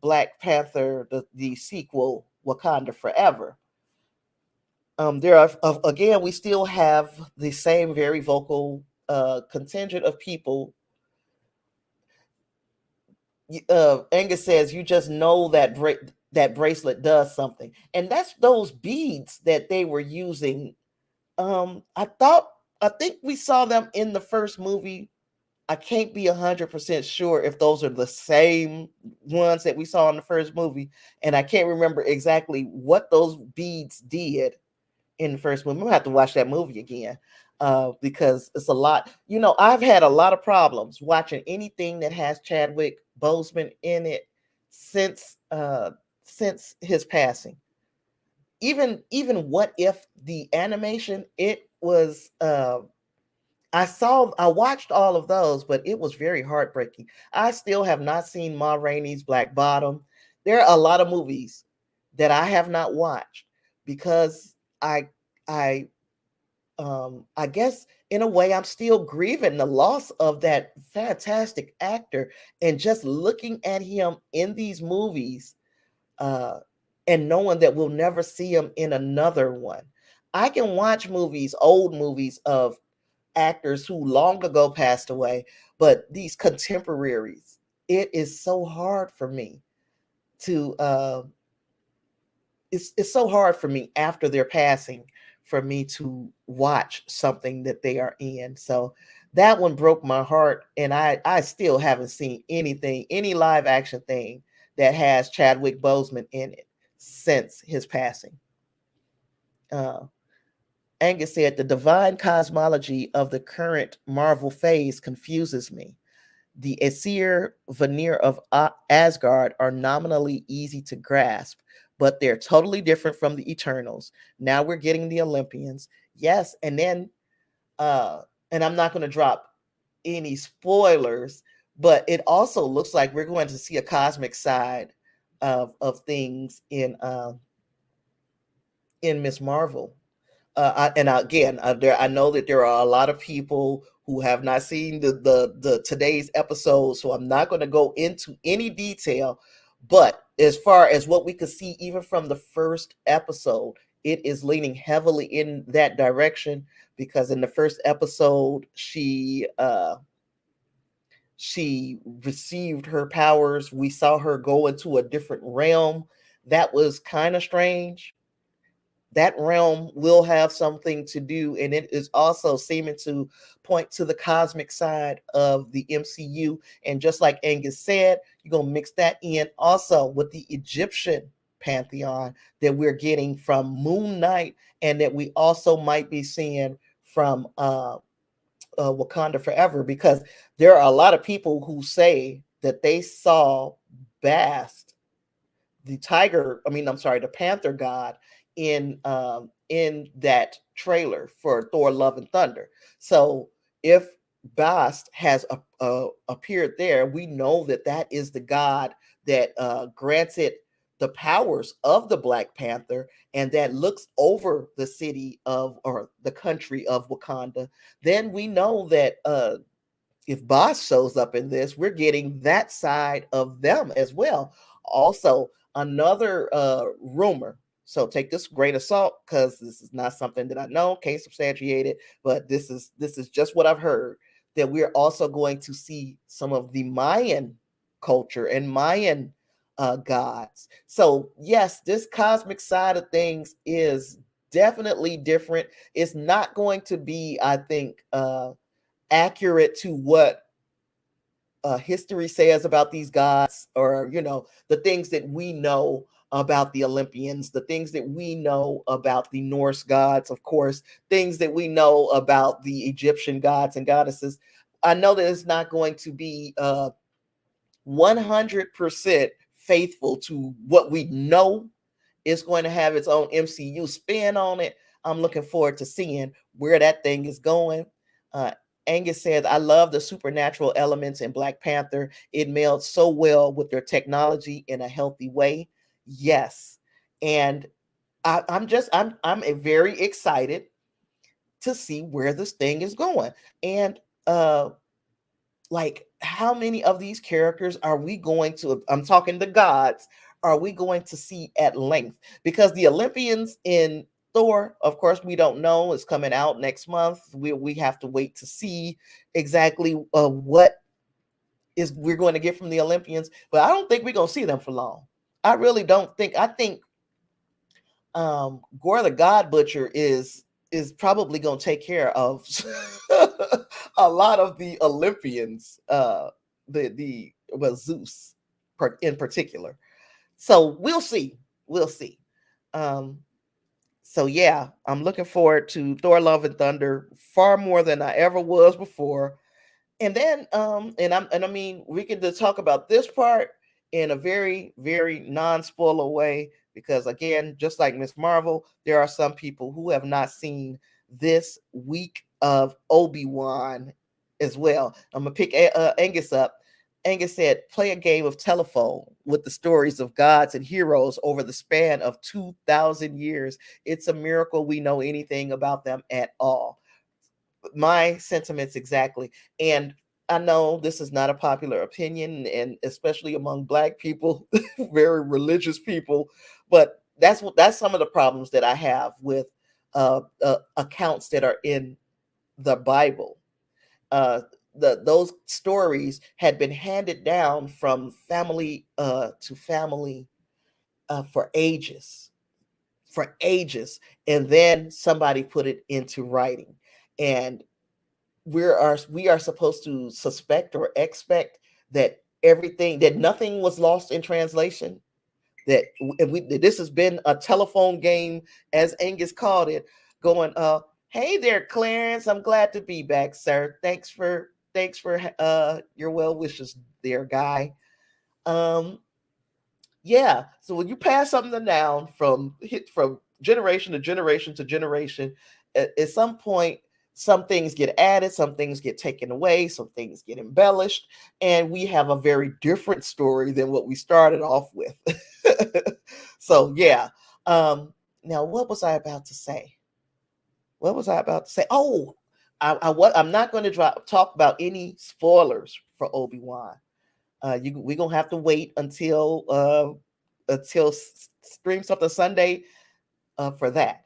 Black Panther, the sequel, Wakanda Forever. There are again, we still have the same very vocal contingent of people. Angus says you just know that that bracelet does something, and that's those beads that they were using. I think we saw them in the first movie. I can't be 100% sure if those are the same ones that we saw in the first movie, and I can't remember exactly what those beads did in the first movie. I'm gonna have to watch that movie again because it's a lot. I've had a lot of problems watching anything that has Chadwick Boseman in it since his passing. Even What If, the animation, it was. I watched all of those, but it was very heartbreaking. I still have not seen Ma Rainey's Black Bottom. There are a lot of movies that I have not watched because I guess in a way I'm still grieving the loss of that fantastic actor, and just looking at him in these movies and knowing that we'll never see him in another one. I can watch old movies of actors who long ago passed away, but these contemporaries, it is so hard for me to it's so hard for me after their passing for me to watch something that they are in. So that one broke my heart, and I still haven't seen any live action thing that has Chadwick Boseman in it since his passing. Angus said the divine cosmology of the current Marvel phase confuses me. The Aesir veneer of Asgard are nominally easy to grasp, but they're totally different from the Eternals. Now we're getting the Olympians. Yes, and then and I'm not going to drop any spoilers, but it also looks like we're going to see a cosmic side of things in Miss Marvel. I know that there are a lot of people who have not seen the today's episode, so I'm not going to go into any detail. But as far as what we could see, even from the first episode, it is leaning heavily in that direction, because in the first episode, she received her powers. We saw her go into a different realm. That was kind of strange. That realm will have something to do, and it is also seeming to point to the cosmic side of the MCU. And just like Angus said, you're going to mix that in also with the Egyptian pantheon that we're getting from Moon Knight, and that we also might be seeing from Wakanda Forever, because there are a lot of people who say that they saw Bast, the panther god, in that trailer for Thor: Love and Thunder. So if Bast has appeared there, we know that that is the god that granted the powers of the Black Panther, and that looks over the city of, or the country of, Wakanda. Then we know that if Boss shows up in this, we're getting that side of them as well. Also, another rumor. So take this with a grain of salt, because this is not something that I know, can't substantiate it, but this is just what I've heard, that we're also going to see some of the Mayan culture and Mayan gods. So yes, this cosmic side of things is definitely different. It's not going to be, I think, accurate to what history says about these gods, or the things that we know about the Olympians, the things that we know about the Norse gods, of course, things that we know about the Egyptian gods and goddesses. I know that it's not going to be 100% faithful to what we know. It's going to have its own MCU spin on it. I'm looking forward to seeing where that thing is going. Uh, Angus says, I love the supernatural elements in Black Panther. It melds so well with their technology in a healthy way. Yes. And I'm very excited to see where this thing is going. And like, how many of these characters are we going to, I'm talking the gods, are we going to see at length? Because the Olympians in Thor, of course, we don't know. It's coming out next month. We have to wait to see exactly what is we're going to get from the Olympians. But I don't think we're going to see them for long. I really don't think. I think Gore the God Butcher is probably going to take care of a lot of the Olympians, the well, Zeus in particular. So we'll see. We'll see. Um, so yeah, I'm looking forward to Thor: Love and Thunder far more than I ever was before. And then and I mean, we can just talk about this part in a very, very non-spoiler way, because again, just like Miss Marvel, there are some people who have not seen this week of Obi-Wan as well. I'm gonna pick Angus up. Angus said, play a game of telephone with the stories of gods and heroes over the span of 2,000 years. It's a miracle we know anything about them at all. My sentiments exactly. And I know this is not a popular opinion, and especially among Black people, very religious people, but that's some of the problems that I have with accounts that are in the Bible. Those stories had been handed down from family to family for ages, and then somebody put it into writing, and we are supposed to suspect or expect that nothing was lost in translation, that this has been a telephone game, as Angus called it, going, hey there, Clarence, I'm glad to be back, sir. Thanks for your well wishes there, guy. um yeah, so when you pass something down from generation to generation to generation, at some point, some things get added, some things get taken away, some things get embellished, and we have a very different story than what we started off with. So yeah. Now, what was I about to say? What was I about to say? Oh, I'm not going to talk about any spoilers for Obi-Wan. We're gonna have to wait until Stream Something Sunday for that.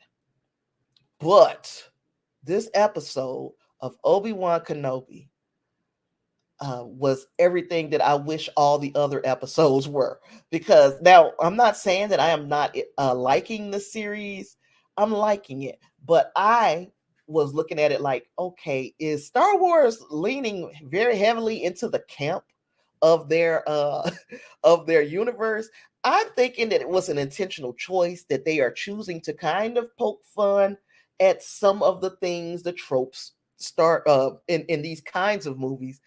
But this episode of Obi-Wan Kenobi was everything that I wish all the other episodes were. Because now I'm not saying that I am not liking the series, I'm liking it, but I was looking at it like, okay, is Star Wars leaning very heavily into the camp of their of their universe? I'm thinking that it was an intentional choice that they are choosing to kind of poke fun at some of the things, the tropes start in these kinds of movies.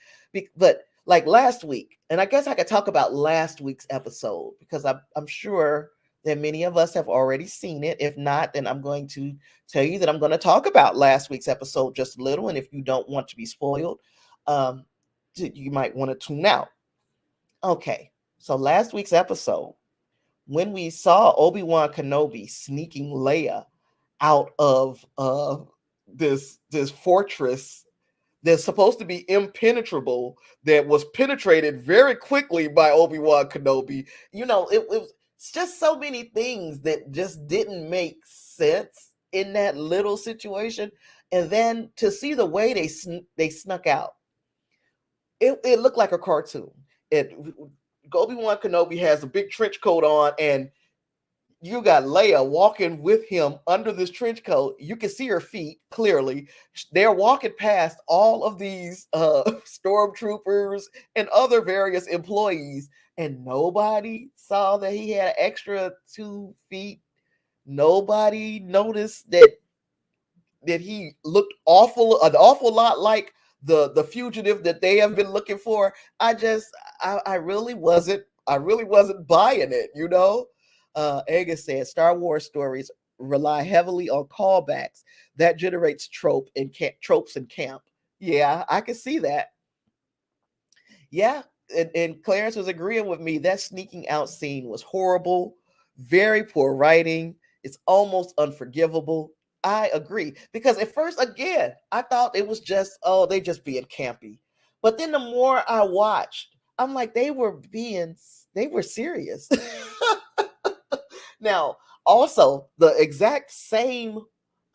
But like last week, and I guess I could talk about last week's episode because I'm sure that many of us have already seen it. If not, then I'm going to tell you that I'm going to talk about last week's episode just a little. And if you don't want to be spoiled, um, you might want to tune out. Okay, so last week's episode, when we saw Obi-Wan Kenobi sneaking Leia out of this fortress that's supposed to be impenetrable, that was penetrated very quickly by Obi-Wan Kenobi. It was just so many things that just didn't make sense in that little situation. And then to see the way they snuck out, it looked like a cartoon. Obi-Wan Kenobi has a big trench coat on, and you got Leia walking with him under this trench coat. You can see her feet clearly. They're walking past all of these stormtroopers and other various employees, and nobody saw that he had an extra 2 feet. Nobody noticed that he looked an awful lot like the fugitive that they have been looking for. I really wasn't buying it. Agus said Star Wars stories rely heavily on callbacks. That generates tropes in camp. Yeah, I can see that. Yeah, and Clarence was agreeing with me. That sneaking out scene was horrible, very poor writing. It's almost unforgivable. I agree because at first, again, I thought it was just, oh, they just being campy. But then the more I watched, I'm like, they were serious. Now, also, the exact same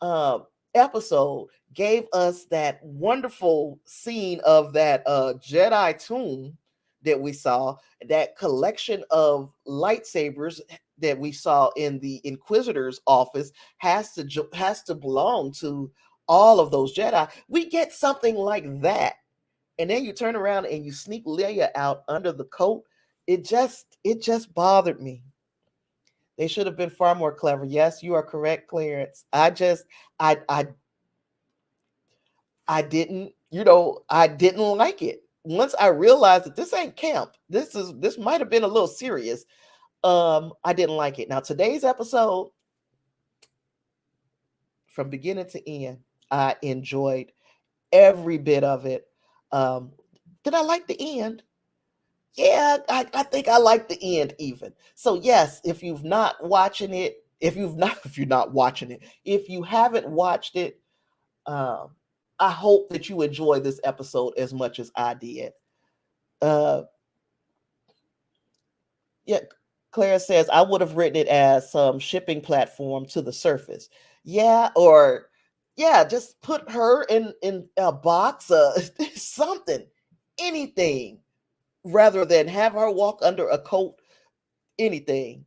uh, episode gave us that wonderful scene of that Jedi tomb that we saw, that collection of lightsabers that we saw in the Inquisitor's office has to belong to all of those Jedi. We get something like that, and then you turn around and you sneak Leia out under the coat. It just bothered me. They should have been far more clever. Yes, you are correct, Clarence. I didn't like it. Once I realized that this ain't camp, this might have been a little serious. I didn't like it. Now today's episode, from beginning to end, I enjoyed every bit of it. Um, did I like the end? Yeah, I think I like the end even. So yes, if you're not watching it, if you haven't watched it, um, I hope that you enjoy this episode as much as I did. Uh, yeah, Claire says I would have written it as some shipping platform to the surface. Yeah, or yeah, just put her in a box, something, anything, rather than have her walk under a coat. Anything.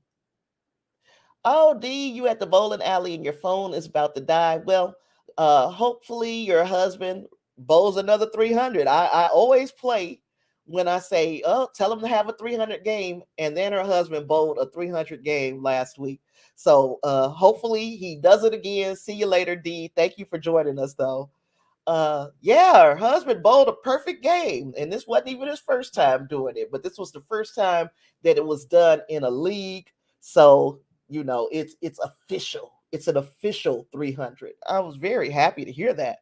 Oh, D, you at the bowling alley and your phone is about to die. Well, hopefully your husband bowls another 300. I always play when I say, oh, tell him to have a 300 game. And then her husband bowled a 300 game last week. So hopefully he does it again. See you later, D. Thank you for joining us, though. Yeah, her husband bowled a perfect game. And this wasn't even his first time doing it, but this was the first time that it was done in a league. So it's official. It's an official 300. I was very happy to hear that.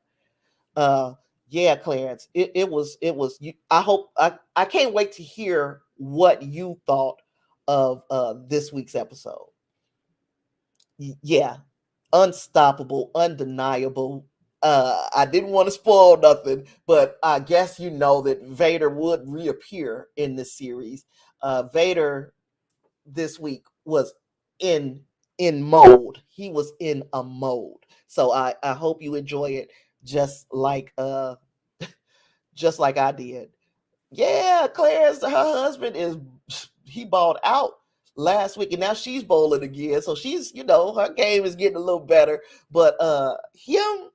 Uh, yeah, Clarence, it was. I can't wait to hear what you thought of this week's episode. Yeah, unstoppable, undeniable. I didn't want to spoil nothing, but I guess you know that Vader would reappear in this series. Vader this week was in mode. He was in a mode. So I hope you enjoy it just like just like I did. Yeah, Claire's her husband is he balled out last week and now she's bowling again. So she's, her game is getting a little better. But him,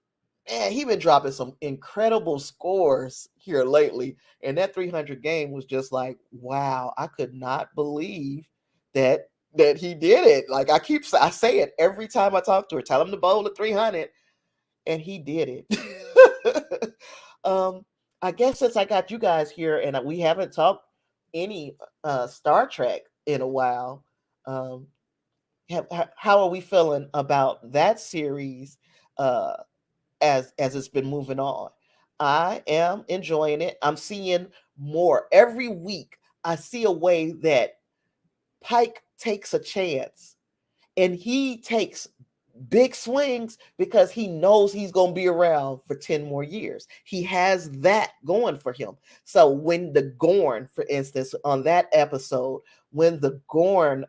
man, he been dropping some incredible scores here lately. And that 300 game was just like, wow, I could not believe that he did it. Like I say it every time I talk to her, tell him to bowl at 300, and he did it. um, I guess since I got you guys here and we haven't talked any Star Trek in a while, um, how are we feeling about that series as it's been moving on? I am enjoying it. I'm seeing more every week. I see a way that Pike takes a chance and he takes big swings because he knows he's going to be around for 10 more years. He has that going for him. So when the Gorn, for instance, on that episode, when the Gorn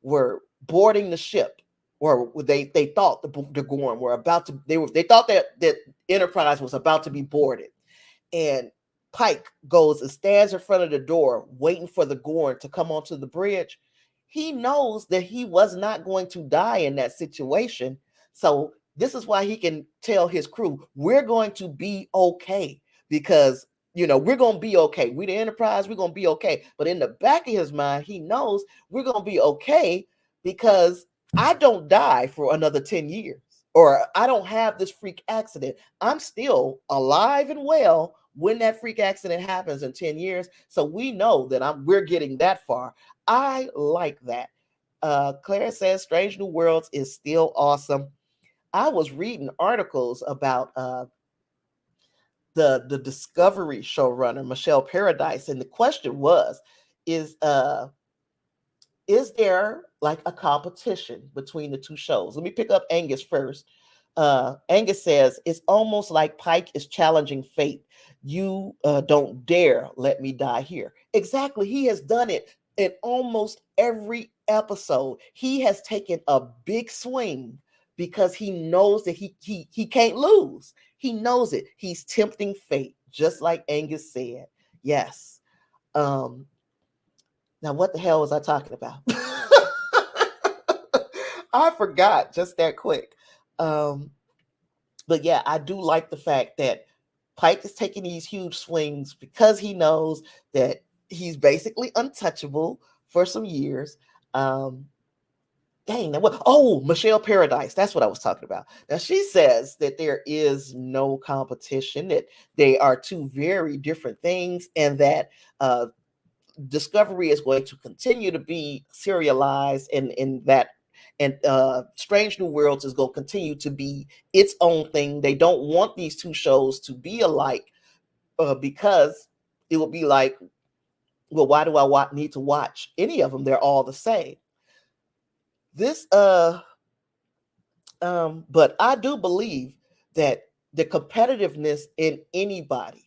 were boarding the ship, or they thought the Gorn were about to, they thought that Enterprise was about to be boarded, and Pike goes and stands in front of the door waiting for the Gorn to come onto the bridge. He knows that he was not going to die in that situation. So this is why he can tell his crew, we're going to be okay, because we're going to be okay. We the Enterprise, we're going to be okay. But in the back of his mind, he knows we're going to be okay because I don't die for another 10 years, or I don't have this freak accident. I'm still alive and well when that freak accident happens in 10 years. So we know that we're getting that far. I like that. Claire says Strange New Worlds is still awesome. I was reading articles about the Discovery showrunner, Michelle Paradise, and the question was, is there like a competition between the two shows? Let me pick up Angus first. Angus says, it's almost like Pike is challenging fate. You don't dare let me die here. Exactly. He has done it in almost every episode. He has taken a big swing because he knows that he can't lose. He knows it. He's tempting fate, just like Angus said. Yes. Now, what the hell was I talking about? I forgot just that quick. But yeah, I do like the fact that Pike is taking these huge swings because he knows that he's basically untouchable for some years. Michelle Paradise, that's what I was talking about. Now, she says that there is no competition, that they are two very different things, and that Discovery is going to continue to be serialized, and Strange New Worlds is going to continue to be its own thing. They don't want these two shows to be alike because it would be like, well, why do I need to watch any of them? They're all the same. But I do believe that the competitiveness in anybody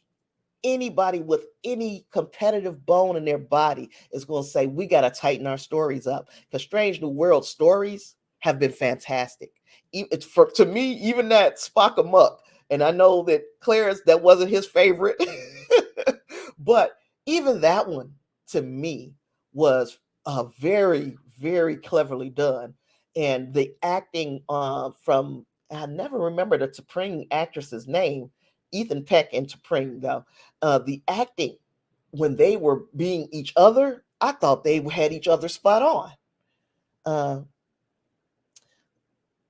with any competitive bone in their body is going to say, we got to tighten our stories up, because Strange New World stories have been fantastic. To me, even that Spock Amok, and I know that Clarence, that wasn't his favorite, but even that one to me was very, very cleverly done. And the acting from, I never remember the T'Pring actress's name, Ethan Peck and T'Pring, though. The acting when they were being each other, I thought they had each other spot on.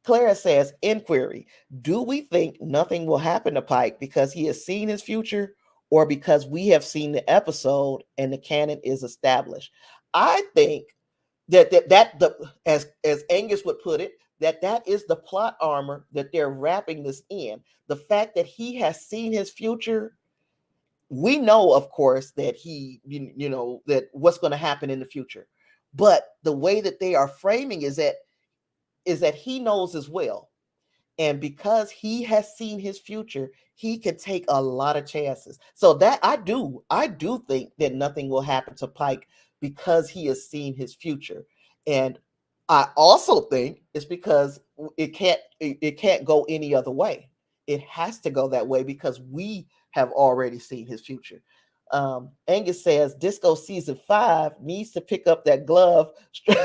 Clara says, inquiry, do we think nothing will happen to Pike because he has seen his future, or because we have seen the episode and the canon is established? I think as Angus would put it, that is the plot armor that they're wrapping this in. The fact that he has seen his future, we know, of course, that that what's going to happen in the future. But the way that they are framing is that he knows as well. And because he has seen his future, he can take a lot of chances. So that I do think that nothing will happen to Pike because he has seen his future. And I also think it's because it can't go any other way. It has to go that way because we have already seen his future. Angus says Disco season 5 needs to pick up that glove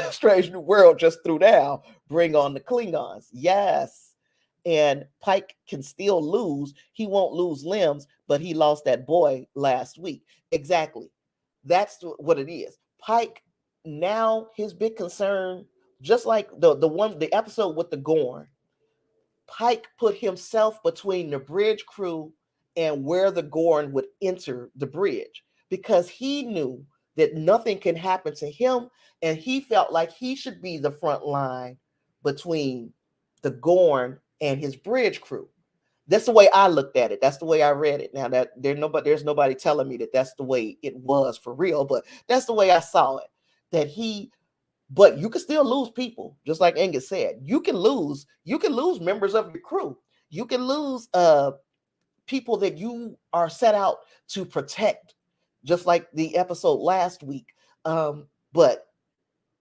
Strange New World just threw down. Bring on the Klingons. Yes. And Pike can still lose. He won't lose limbs, but he lost that boy last week. Exactly. That's what it is. Pike, now his big concern, just like the episode with the Gorn, Pike put himself between the bridge crew and where the Gorn would enter the bridge because he knew that nothing can happen to him, and he felt like he should be the front line between the Gorn and his bridge crew. That's the way I looked at it. That's the way I read it. Now that there's nobody telling me that that's the way it was for real, but that's the way I saw it. That he But you can still lose people, just like Angus said. You can lose members of your crew. You can lose people that you are set out to protect, just like the episode last week. But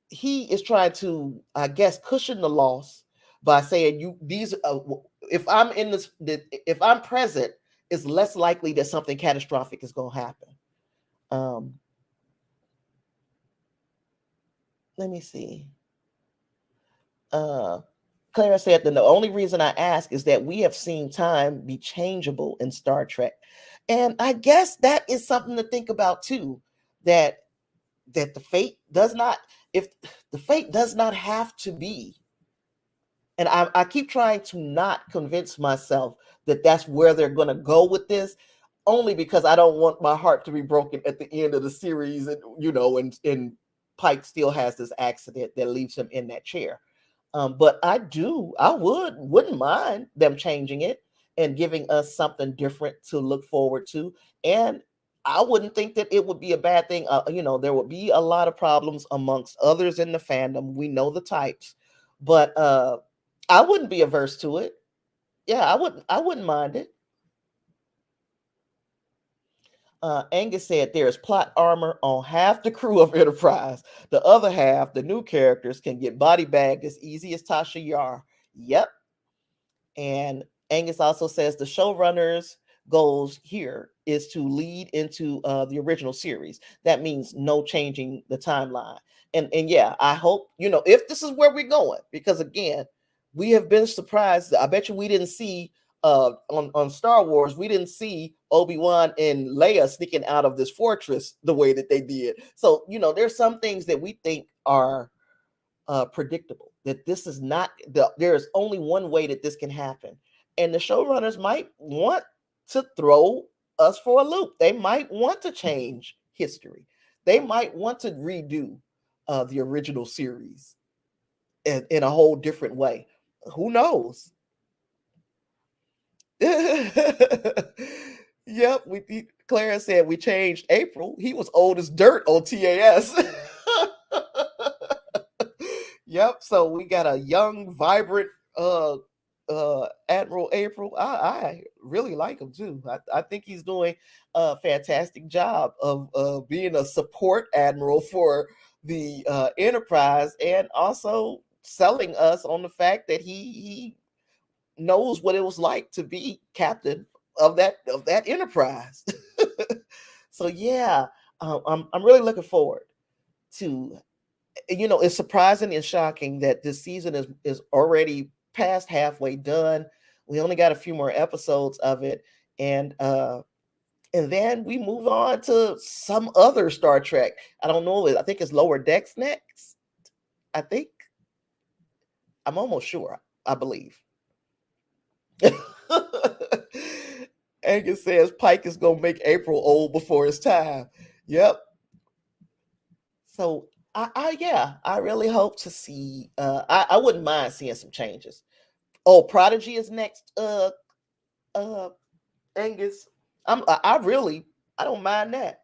he is trying to, I guess, cushion the loss by saying you these if I'm in this if I'm present, it's less likely that something catastrophic is going to happen. Um, Let me see. Uh, Clara said that the only reason I ask is that we have seen time be changeable in Star Trek. And I guess that is something to think about too. That that the fate does not if the fate does not have to be. And I keep trying to not convince myself that that's where they're going to go with this, only because I don't want my heart to be broken at the end of the series, and and Pike still has this accident that leaves him in that chair. But I wouldn't mind them changing it and giving us something different to look forward to. And I wouldn't think that it would be a bad thing. There would be a lot of problems amongst others in the fandom. We know the types, but I wouldn't be averse to it. Yeah, I wouldn't mind it. Angus said there is plot armor on half the crew of Enterprise. The other half, the new characters, can get body bagged as easy as Tasha Yar. Yep. And Angus also says the showrunners' goals here is to lead into the original series. That means no changing the timeline. And yeah, I hope if this is where we're going, because again, we have been surprised. I bet you we didn't see on Star Wars, we didn't see Obi-Wan and Leia sneaking out of this fortress the way that they did. So there's some things that we think are predictable. That this is not there is only one way that this can happen, and the showrunners might want to throw us for a loop. They might want to change history. They might want to redo the original series in a whole different way. Who knows? Yep, Clara said we changed April. He was old as dirt on TAS. Yep. So we got a young, vibrant Admiral April. I really like him too. I think he's doing a fantastic job of being a support admiral for the Enterprise, and also selling us on the fact that he knows what it was like to be captain of that Enterprise. So yeah, I'm really looking forward to it's surprising and shocking that this season is already past halfway done. We only got a few more episodes of it, and then we move on to some other Star Trek. I don't know. I think it's Lower Decks next. I think I'm almost sure. I believe. Angus says Pike is gonna make April old before his time. Yep. So I really hope to see. I wouldn't mind seeing some changes. Oh, Prodigy is next. Uh, Angus. I don't mind that.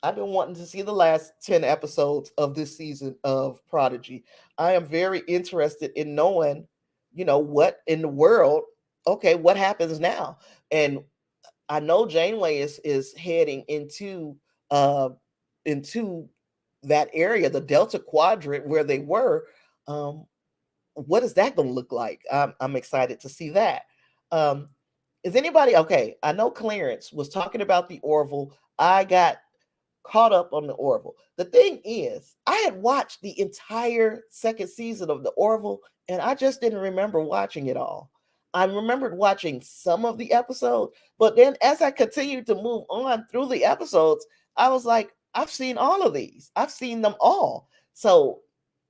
I've been wanting to see the last 10 episodes of this season of Prodigy. I am very interested in knowing what in the world? Okay, what happens now? And I know Janeway is heading uh into that area, the Delta Quadrant where they were. Um, what is that going to look like? I'm excited to see that. Um, is anybody okay? I know Clarence was talking about the Orville. I got caught up on the Orville. The thing is, I had watched the entire second season of the Orville, and I just didn't remember watching it all. I remembered watching some of the episodes, but then as I continued to move on through the episodes, I was like, I've seen all of these. I've seen them all. So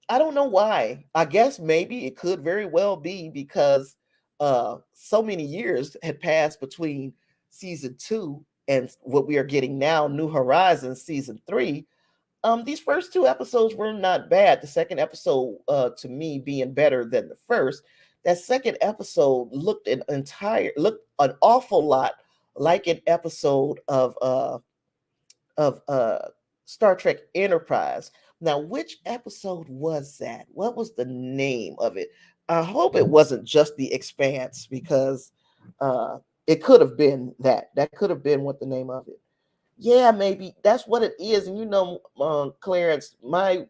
I don't know why. I guess maybe it could very well be because so many years had passed between season 2 and what we are getting now, New Horizons season 3. These first 2 episodes were not bad. The second episode, to me, being better than the first. That second episode looked an awful lot like an episode of Star Trek Enterprise. Now, which episode was that? What was the name of it? I hope it wasn't just The Expanse, because it could have been that. That could have been what the name of it. Yeah, maybe that's what it is. And Clarence, my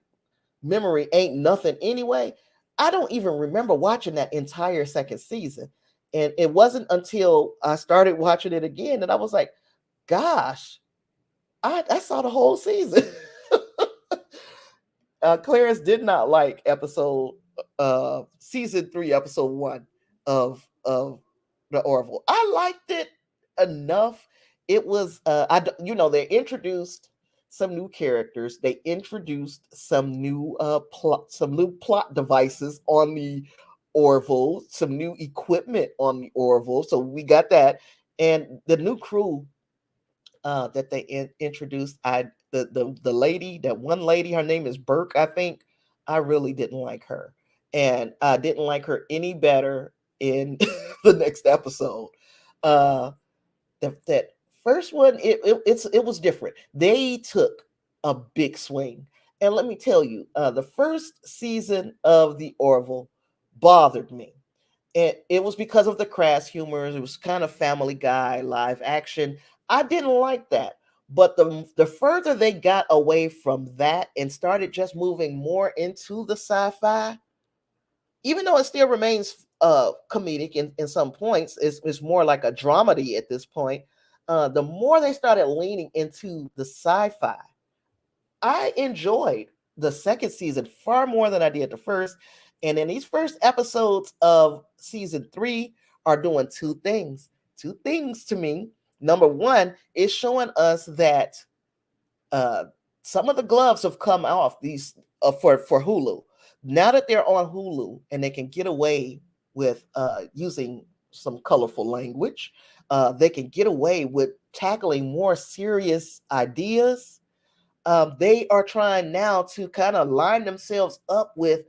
memory ain't nothing anyway. I don't even remember watching that entire second season. And it wasn't until I started watching it again that I was like, gosh, I saw the whole season. Clarence did not like season 3, episode 1 of the Orville. I liked it enough. It was they introduced some new characters. They introduced some new plot devices on the Orville, some new equipment on the Orville. So we got that, and the new crew that they introduced. The lady, that one lady, her name is Burke, I think. I really didn't like her, and I didn't like her any better in the next episode. Uh, that first one, it was different. They took a big swing, and let me tell you, the first season of the Orville bothered me. It was because of the crass humor. It was kind of Family Guy live action. I didn't like that. But the further they got away from that and started just moving more into the sci-fi, even though it still remains comedic in some points, it's more like a dramedy at this point. The more they started leaning into the sci-fi, I enjoyed the second season far more than I did the first. And then these first episodes of season 3 are doing two things. Two things to me. Number one is showing us that uh, some of the gloves have come off these for Hulu. Now that they're on Hulu and they can get away with using some colorful language, they can get away with tackling more serious ideas. They are trying now to kind of line themselves up with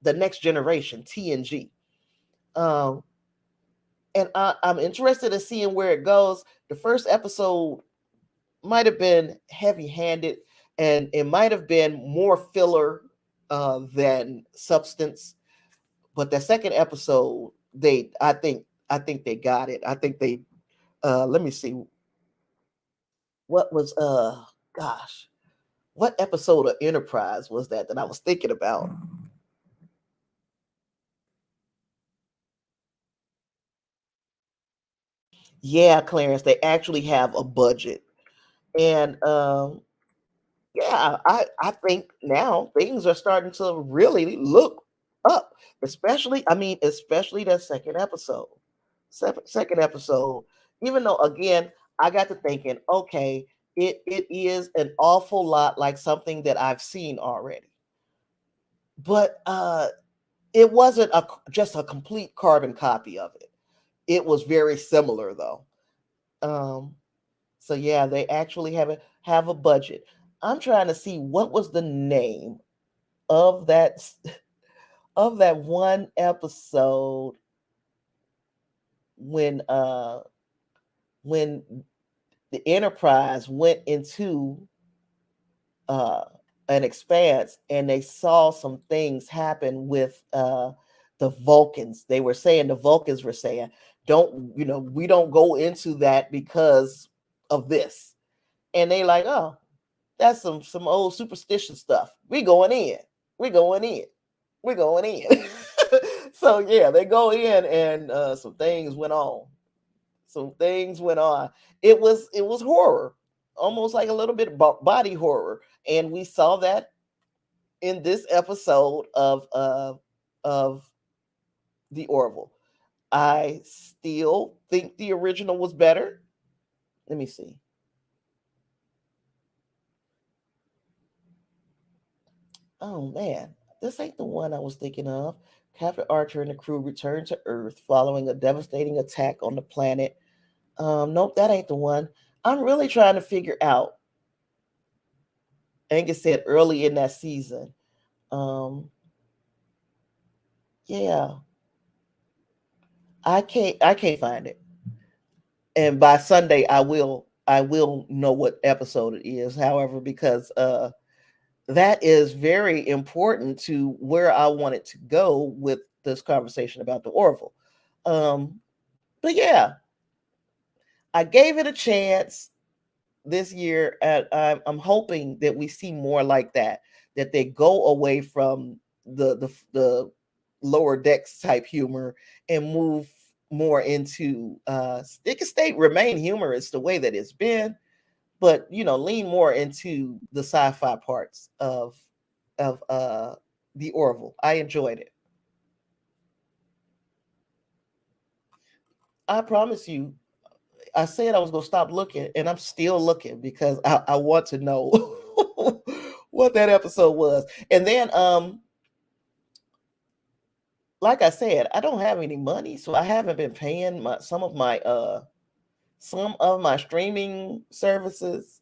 the next generation, TNG. Um, and I'm interested in seeing where it goes. The first episode might have been heavy-handed, and it might have been more filler than substance. But the second episode, I think they got it. I think they. Let me see. What was gosh, what episode of Enterprise was that I was thinking about? Yeah, Clarence, they actually have a budget. And yeah, I think now things are starting to really look up, especially that second episode. Second episode, even though again, I got to thinking, okay, it is an awful lot like something that I've seen already. But it wasn't just a complete carbon copy of it. It was very similar though. Um, So yeah, they actually have a budget. I'm trying to see what was the name of that one episode when when the Enterprise went into uh an expanse and they saw some things happen with the Vulcans. They were saying, the Vulcans were saying, don't, we don't go into that because of this. And they like, oh, that's some old superstition stuff. We going in. We going in. We going in. So yeah, they go in, and some things went on. Some things went on. It was horror, almost like a little bit of body horror, and we saw that in this episode of the Orville. I still think the original was better. Let me see. Oh man, this ain't the one I was thinking of. Captain Archer and the crew return to Earth following a devastating attack on the planet. Nope, that ain't the one. I'm really trying to figure out. Angus said early in that season. Um, yeah, I can't find it. And by Sunday, I will know what episode it is. However, because that is very important to where I wanted to go with this conversation about the Orville. Um, but yeah, I gave it a chance this year, and I'm hoping that we see more like that. That they go away from the lower decks type humor and move more into it can stay remain humorous the way that it's been, but lean more into the sci-fi parts of the Orville. I enjoyed it. I promise you, I said I was gonna stop looking, and I'm still looking because I want to know what that episode was. And then, like I said, I don't have any money, so I haven't been paying some of my streaming services.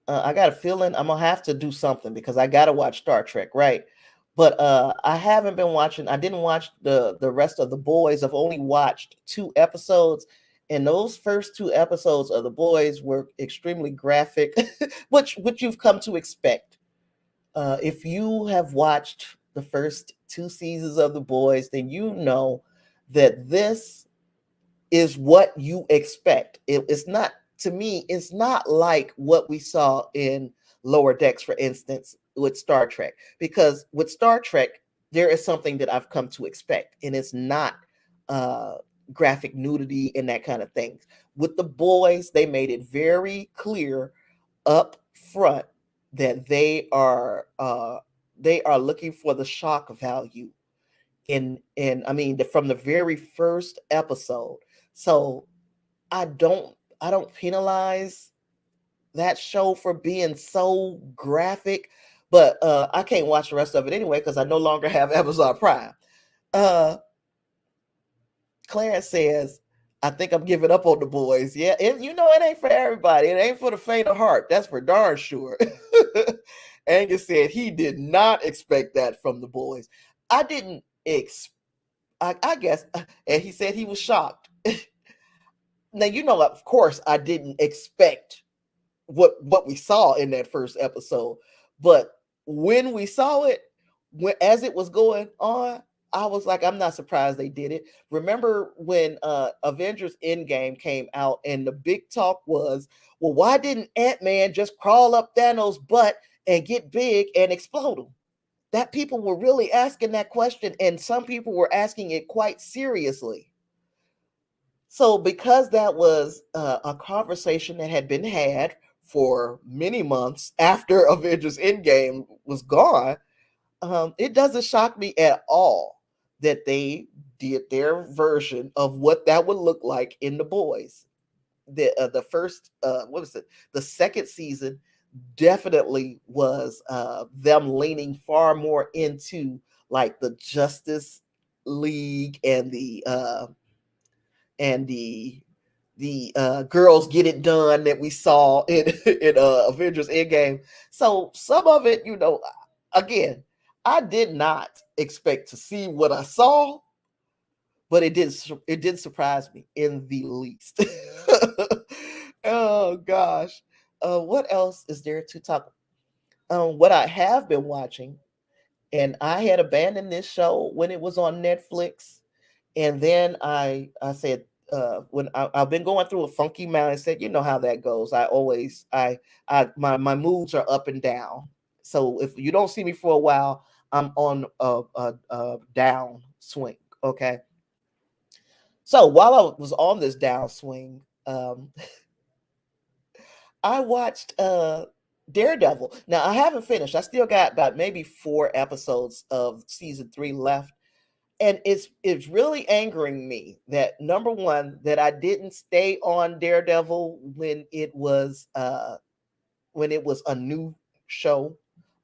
I got a feeling I'm gonna have to do something because I gotta watch Star Trek, right? But I haven't been watching. I didn't watch the rest of the boys. I've only watched 2 episodes, and those first 2 episodes of the boys were extremely graphic, which you've come to expect. If you have watched the first 2 seasons of the boys, then you know that this is what you expect. It's not, to me, it's not like what we saw in Lower Decks, for instance, with Star Trek. Because with Star Trek, there is something that I've come to expect, and it's not uh, graphic nudity and that kind of thing. With the boys, they made it very clear up front that they are looking for the shock value in I mean from the very first episode. So I don't penalize that show for being so graphic, but I can't watch the rest of it anyway because I no longer have Amazon Prime. Uh Clarence says, I think I'm giving up on the boys. Yeah, it ain't for everybody. It ain't for the faint of heart. That's for darn sure. Angus said he did not expect that from the boys. I didn't expect I guess, and he said he was shocked. Now, of course, I didn't expect what we saw in that first episode, but when we saw it, as it was going on, I was like, I'm not surprised they did it. Remember when Avengers Endgame came out, and the big talk was, well, why didn't Ant-Man just crawl up Thanos' butt and get big and explode him? That people were really asking that question, and some people were asking it quite seriously. So, because that was a conversation that had been had for many months after Avengers Endgame was gone, it doesn't shock me at all that they did their version of what that would look like in The Boys. The first, what was it? The second season definitely was them leaning far more into like the Justice League and the girls get it done that we saw in Avengers Endgame. So some of it, again, I did not expect to see what I saw, but it did surprise me in the least. Oh gosh. What else is there to talk? What I have been watching And I had abandoned this show when it was on Netflix. And then I said, when I've been going through a funky mound, I said, you know how that goes. My moods are up and down. So if you don't see me for a while, I'm on a down swing. Okay. So while I was on this downswing, I watched Daredevil. Now I haven't finished. I still got about maybe 4 episodes of season 3 left. And it's really angering me that, number one, that I didn't stay on Daredevil when it was a new show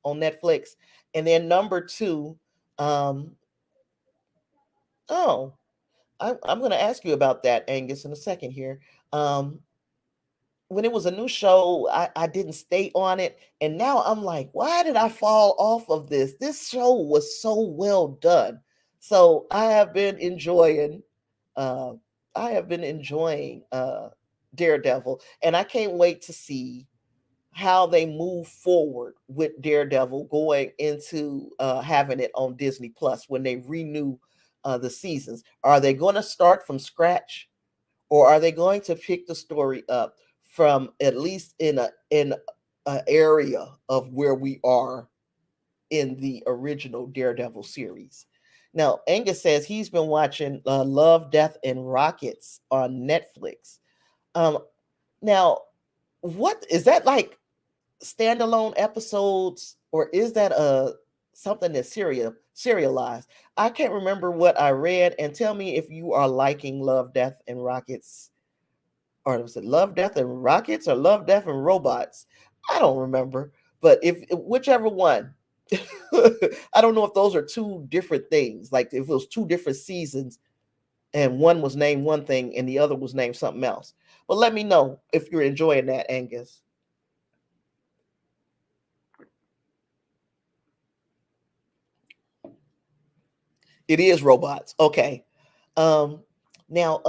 on Netflix. And then number two, um, oh, I'm going to ask you about that, Angus, in a second here. Um, when it was a new show, I didn't stay on it. And now I'm like, why did I fall off of this? This show was so well done. So uh I have been enjoying Daredevil, and I can't wait to see how they move forward with Daredevil going into having it on Disney Plus when they renew the seasons. Are they going to start from scratch, or are they going to pick the story up from at least in a area of where we are in the original Daredevil series? Now, Angus says he's been watching Love, Death, and Rockets on Netflix. Um, now, what is that, like standalone episodes, or is that something that's serialized? I can't remember what I read, and tell me if you are liking Love, Death, and Rockets, or was it Love, Death, and Rockets, or Love, Death, and Robots? I don't remember, but if whichever one. I don't know if those are two different things. Like if it was two different seasons, and one was named one thing and the other was named something else. But let me know if you're enjoying that, Angus. It is robots. Okay. Um now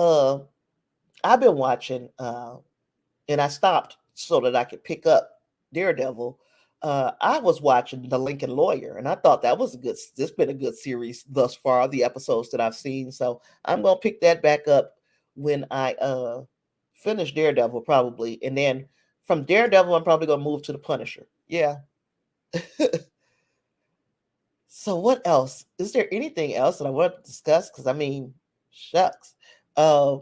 I've been watching and I stopped so that I could pick up Daredevil. I was watching The Lincoln Lawyer, and I thought that was a good. It's been a good series thus far. The episodes that I've seen, so I'm gonna pick that back up when I finish Daredevil, probably, and then from Daredevil, I'm probably gonna move to The Punisher. Yeah. So what else? Is there anything else that I want to discuss? Because I mean, shucks. Uh,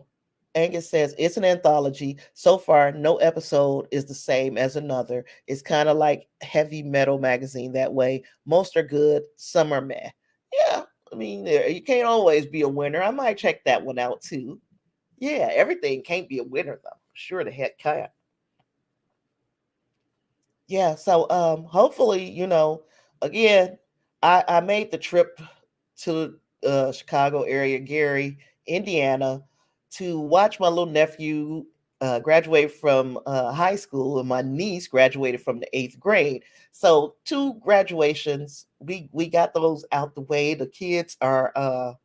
Angus says it's an anthology. So far, no episode is the same as another. It's kind of like heavy metal magazine that way. Most are good, some are meh. Yeah, I mean, you can't always be a winner. I might check that one out too. Yeah, everything can't be a winner though. Sure, the heck can't. Yeah, so hopefully, again, I made the trip to Chicago area, Gary, Indiana, to watch my little nephew graduate from high school, and my niece graduated from the 8th grade. So two graduations, we got those out the way. The kids are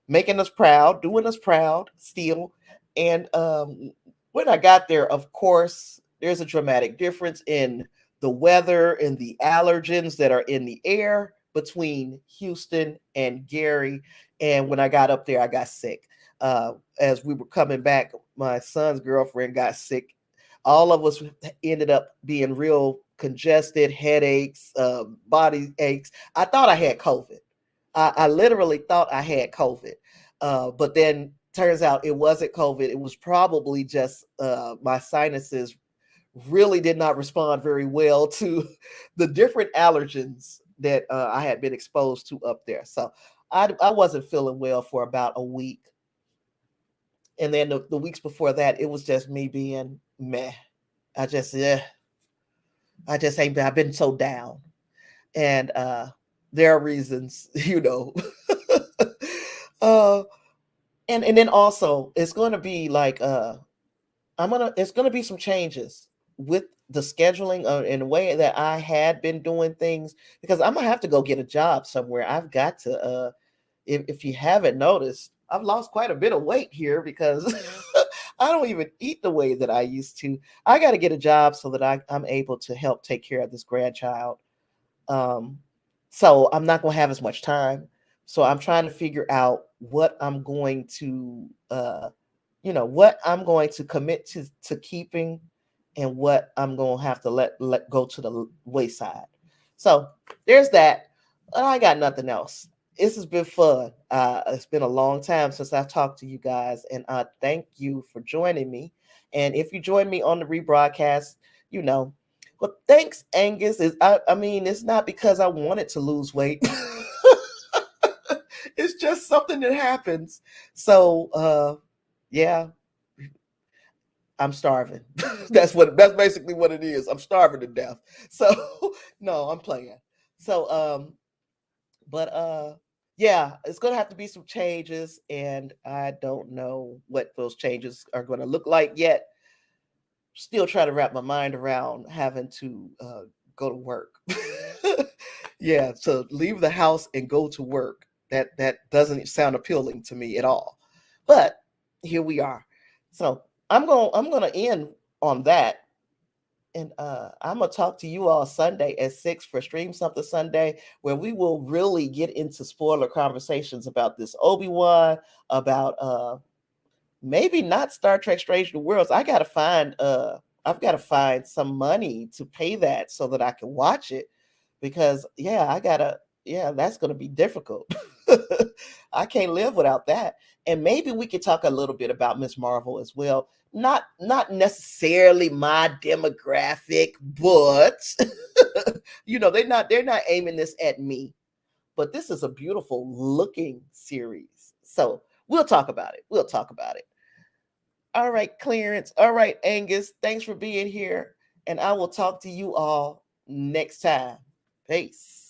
making us proud, doing us proud still. And when I got there, of course, there's a dramatic difference in the weather and the allergens that are in the air between Houston and Gary. And when I got up there, I got sick. As we were coming back, my son's girlfriend got sick. All of us ended up being real congested, headaches, body aches. I thought I had COVID. I literally thought I had COVID. But then turns out it wasn't COVID. It was probably just my sinuses really did not respond very well to the different allergens that I had been exposed to up there. So I wasn't feeling well for about a week. And then the weeks before that, it was just me being meh. I just, yeah, I just ain't been, I've been so down. And there are reasons, uh, and then also it's going to be like, it's going to be some changes with the scheduling in a way that I had been doing things, because I'm gonna have to go get a job somewhere. I've got to if you haven't noticed, I've lost quite a bit of weight here because I don't even eat the way that I used to. I got to get a job so that I'm able to help take care of this grandchild. Um, So I'm not going to have as much time. So I'm trying to figure out what I'm going to, what I'm going to commit to keeping, and what I'm going to have to let go to the wayside. So there's that. I got nothing else. This has been fun. It's been a long time since I've talked to you guys, and I thank you for joining me. And if you join me on the rebroadcast, you know, well, thanks, Angus. I mean, it's not because I wanted to lose weight. It's just something that happens. So, yeah, I'm starving. That's basically what it is. I'm starving to death. So, no, I'm playing. So, but yeah, it's gonna have to be some changes, and I don't know what those changes are going to look like yet. Still trying to wrap my mind around having to go to work. Yeah, to leave the house and go to work. That doesn't sound appealing to me at all. But here we are. So I'm gonna end on that. And I'm gonna talk to you all Sunday at 6 for Stream Something Sunday, where we will really get into spoiler conversations about this Obi-Wan, about maybe not Star Trek Strange New Worlds. I've got to find some money to pay that so that I can watch it, because that's going to be difficult. I can't live without that. And maybe we could talk a little bit about Miss Marvel as well. Not necessarily my demographic, but they're not aiming this at me. But this is a beautiful looking series. So we'll talk about it. We'll talk about it. All right, Clarence. All right, Angus. Thanks for being here. And I will talk to you all next time. Peace.